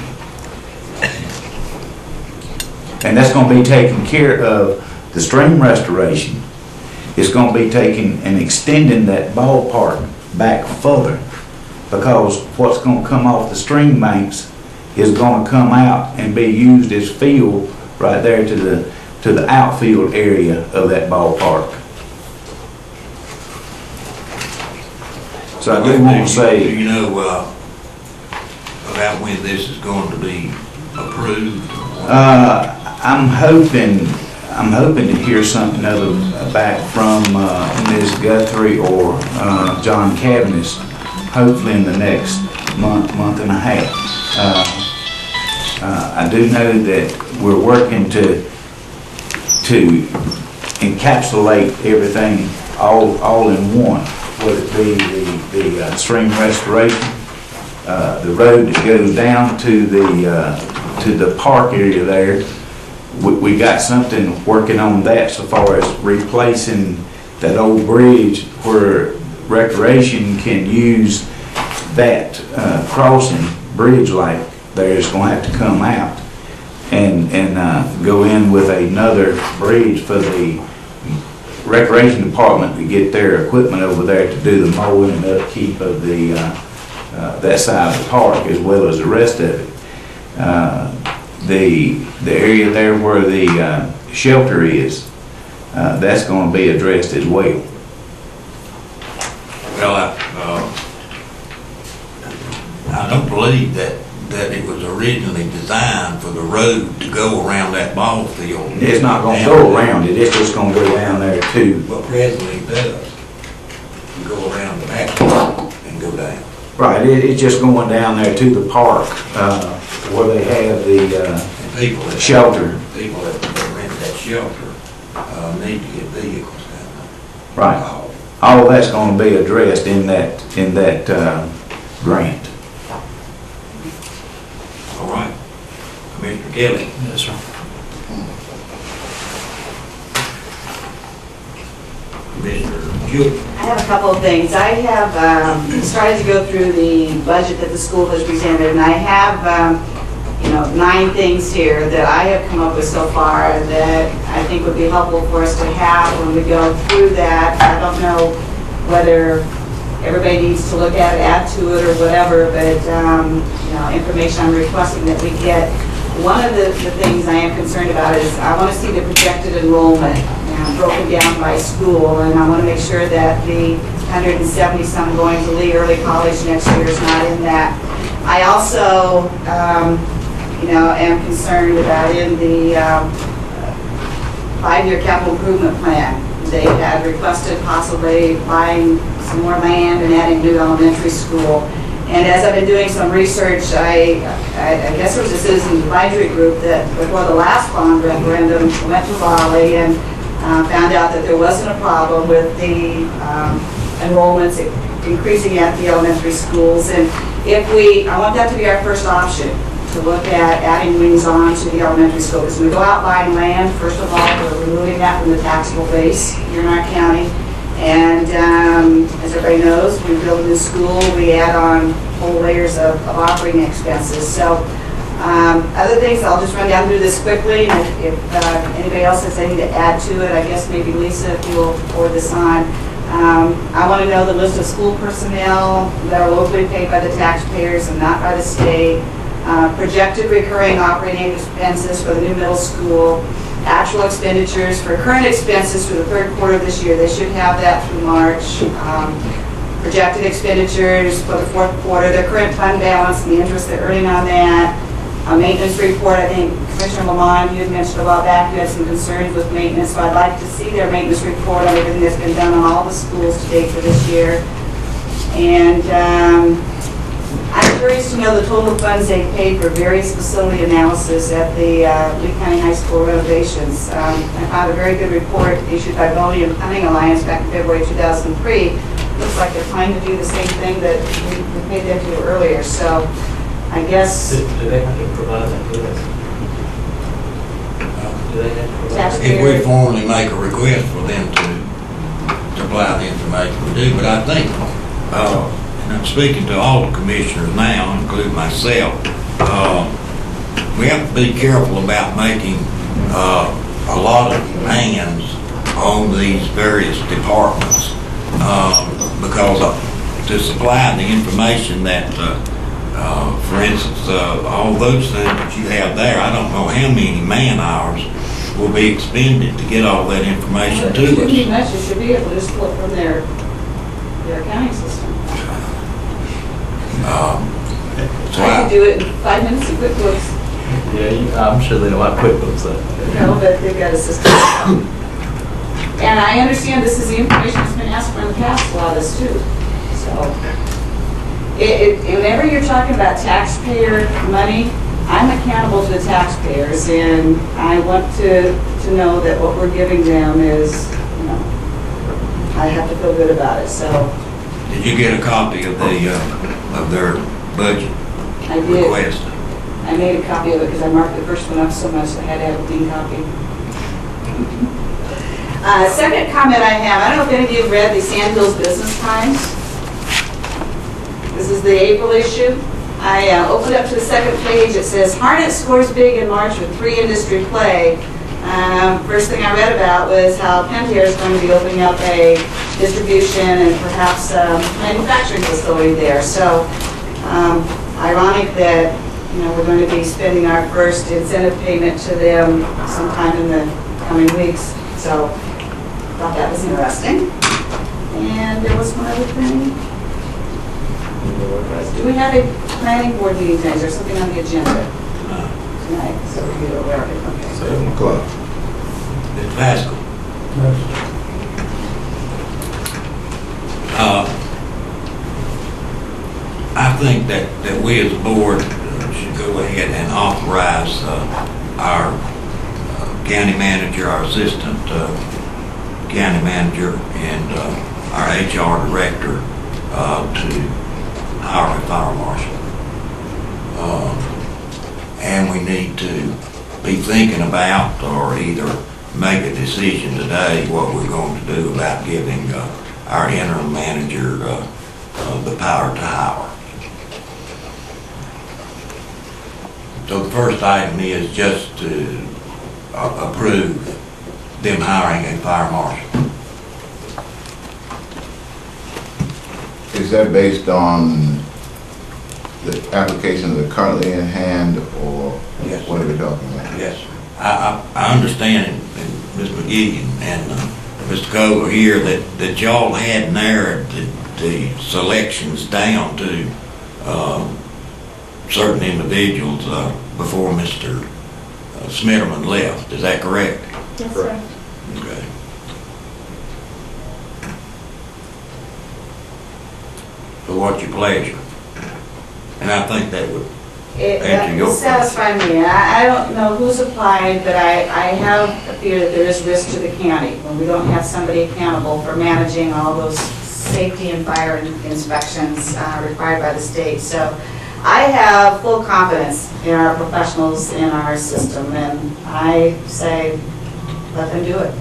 And that's going to be taking care of the stream restoration. It's going to be taking and extending that ballpark back further, because what's going to come off the stream banks is going to come out and be used as fill right there to the outfield area of that ballpark. So I do want to say, do you know about when this is going to be approved? I'm hoping to hear something back from Ms. Guthrie or John Cavaness, hopefully in the next month and a half. I do know that we're working to encapsulate everything all in one, whether it be the stream restoration, the road that goes down to the park area there. We got something working on that so far as replacing that old bridge where recreation can use that crossing bridge like there is going to have to come out and go in with another bridge for the recreation department to get their equipment over there to do the mowing and upkeep of that side of the park as well as the rest of it. The area there where the shelter is, that's going to be addressed as well. Well, I don't believe that it was originally designed for the road to go around that ball field. It's not going to go around it, it's just going to go down there too. Well, presently it does. You go around the back and go down. Right, it's just going down there to the park where they have the shelter. People that rent that shelter need to get vehicles down there. Right. All of that's going to be addressed in that grant. All right. Commissioner Kelly. Yes, sir. Commissioner Jewett. I have a couple of things. I have started to go through the budget that the school has presented, and I have 9 things here that I have come up with so far that I think would be helpful for us to have when we go through that. I don't know whether everybody needs to look at it, add to it, or whatever, but information I'm requesting that we get. One of the things I am concerned about is I want to see the projected enrollment broken down by school, and I want to make sure that the 170-some going to Lee Early College next year is not in that. I also am concerned about in the 5-year capital improvement plan. They had requested possibly buying some more land and adding new elementary school. And as I've been doing some research, I guess there was a citizens advisory group that before the last bond referendum went to Raleigh and found out that there wasn't a problem with the enrollments increasing at the elementary schools. And I want that to be our first option, to look at adding wings on to the elementary school. Because when we go out buying land, first of all, we're removing that from the taxable base here in our county. And as everybody knows, when we build a new school, we add on whole layers of operating expenses. So other things, I'll just run down through this quickly. And if anybody else has anything to add to it, I guess maybe Lisa, if you'll forward this on. I want to know the list of school personnel that are locally paid by the taxpayers and not by the state. Projected recurring operating expenses for the new middle school. Actual expenditures for current expenses for the third quarter of this year. They should have that through March. Projected expenditures for the fourth quarter, their current fund balance and the interest they're earning on that. A maintenance report, I think Commissioner Lamont, you had mentioned a while back, you had some concerns with maintenance, so I'd like to see their maintenance report on everything that's been done on all the schools to date for this year. And I'm curious to know the total funds they paid for various facility analysis at the Lee County High School renovations. I found a very good report issued by Boney and Planning Alliance back in February 2003. Looks like they're planning to do the same thing that we paid them to do earlier, so I guess. Do they have to provide that to us? Do they have to provide that? If we formally make a request for them to supply the information, we do, but I think, and I'm speaking to all the commissioners now, including myself, we have to be careful about making a lot of demands on these various departments, because to supply the information that, for instance, all those things that you have there, I don't know how many man hours will be expended to get all that information to us. It shouldn't be much, you should be able to just pull it from their accounting system. So I can do it in 5 minutes in QuickBooks. Yeah, I'm sure they know how QuickBooks though. No, but they've got a system. And I understand this is the information that's been asked for in the past, a lot of this too. So, whenever you're talking about taxpayer money, I'm accountable to the taxpayers, and I want to know that what we're giving them is, you know, I have to feel good about it, so. did you get a copy of their budget I did. request? I made a copy of it because I marked the first one up so much I had to have a clean copy. Second comment I have, I don't know if any of you have read the Sand Hills Business Times. This is the April issue. I opened up to the second page. It says, Harnett scores big in March with 3 industry play. First thing I read about was how Pentair is going to be opening up a distribution and perhaps manufacturing facility there. So ironic that, you know, we're going to be spending our first incentive payment to them sometime in the coming weeks. So thought that was interesting. And there was one other thing. Do we have a planning board meeting tonight? Is there something on the agenda tonight? So you're aware of it, okay. 7 o'clock. It's Pascal. I think that we as a board should go ahead and authorize our county manager, our assistant county manager, and our HR director to hire a fire marshal. And we need to be thinking about, or either make a decision today what we're going to do about giving our interim manager the power to hire. So the first item is just to approve them hiring a fire marshal. Is that based on the application that are currently in hand, or Yes. what are we talking about? Yes, I understand, and Ms. McGee and Mr. Cole are here, that y'all had narrowed the selections down to certain individuals before Mr. Smitterman left. Is that correct? Yes, sir. Okay. So what's your pleasure? And I think that would answer your It satisfies me. I don't know who's applying, but I have a fear that there is risk to the county when we don't have somebody accountable for managing all those safety and fire inspections required by the state. So I have full confidence in our professionals in our system, and I say, let them do it.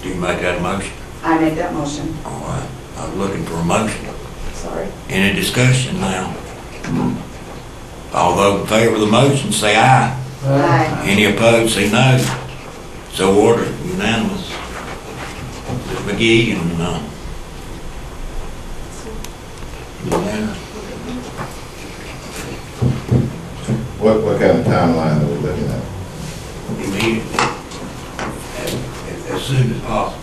Do you make that a motion? I make that motion. All right, I'm looking for a motion. Sorry. Any discussion now? All those in favor of the motion, say aye. Aye. Any opposed, say no. So ordered, unanimous. Ms. McGee and, unanimous. What kind of timeline are we looking at? Immediately. As soon as possible.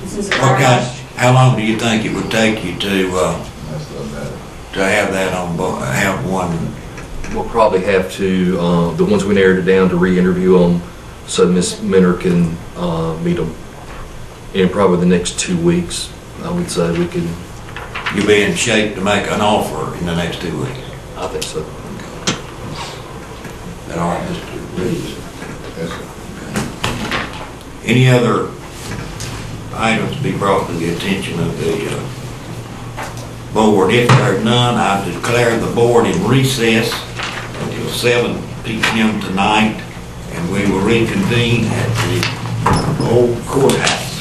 This is What kind, how long do you think it would take you to, That's a little better. to have that on, have one? We'll probably have to, the ones we narrowed it down to re-interview them, so Ms. Minner can meet them in probably the next 2 weeks. I would say we can. You'll be in shape to make an offer in the next 2 weeks? I think so. That all right, Mr. Reeves? Yes, sir. Any other items to be brought to the attention of the board? If there are none, I declare the board in recess until 7 p.m. tonight, and we will reconvene at the old courthouse.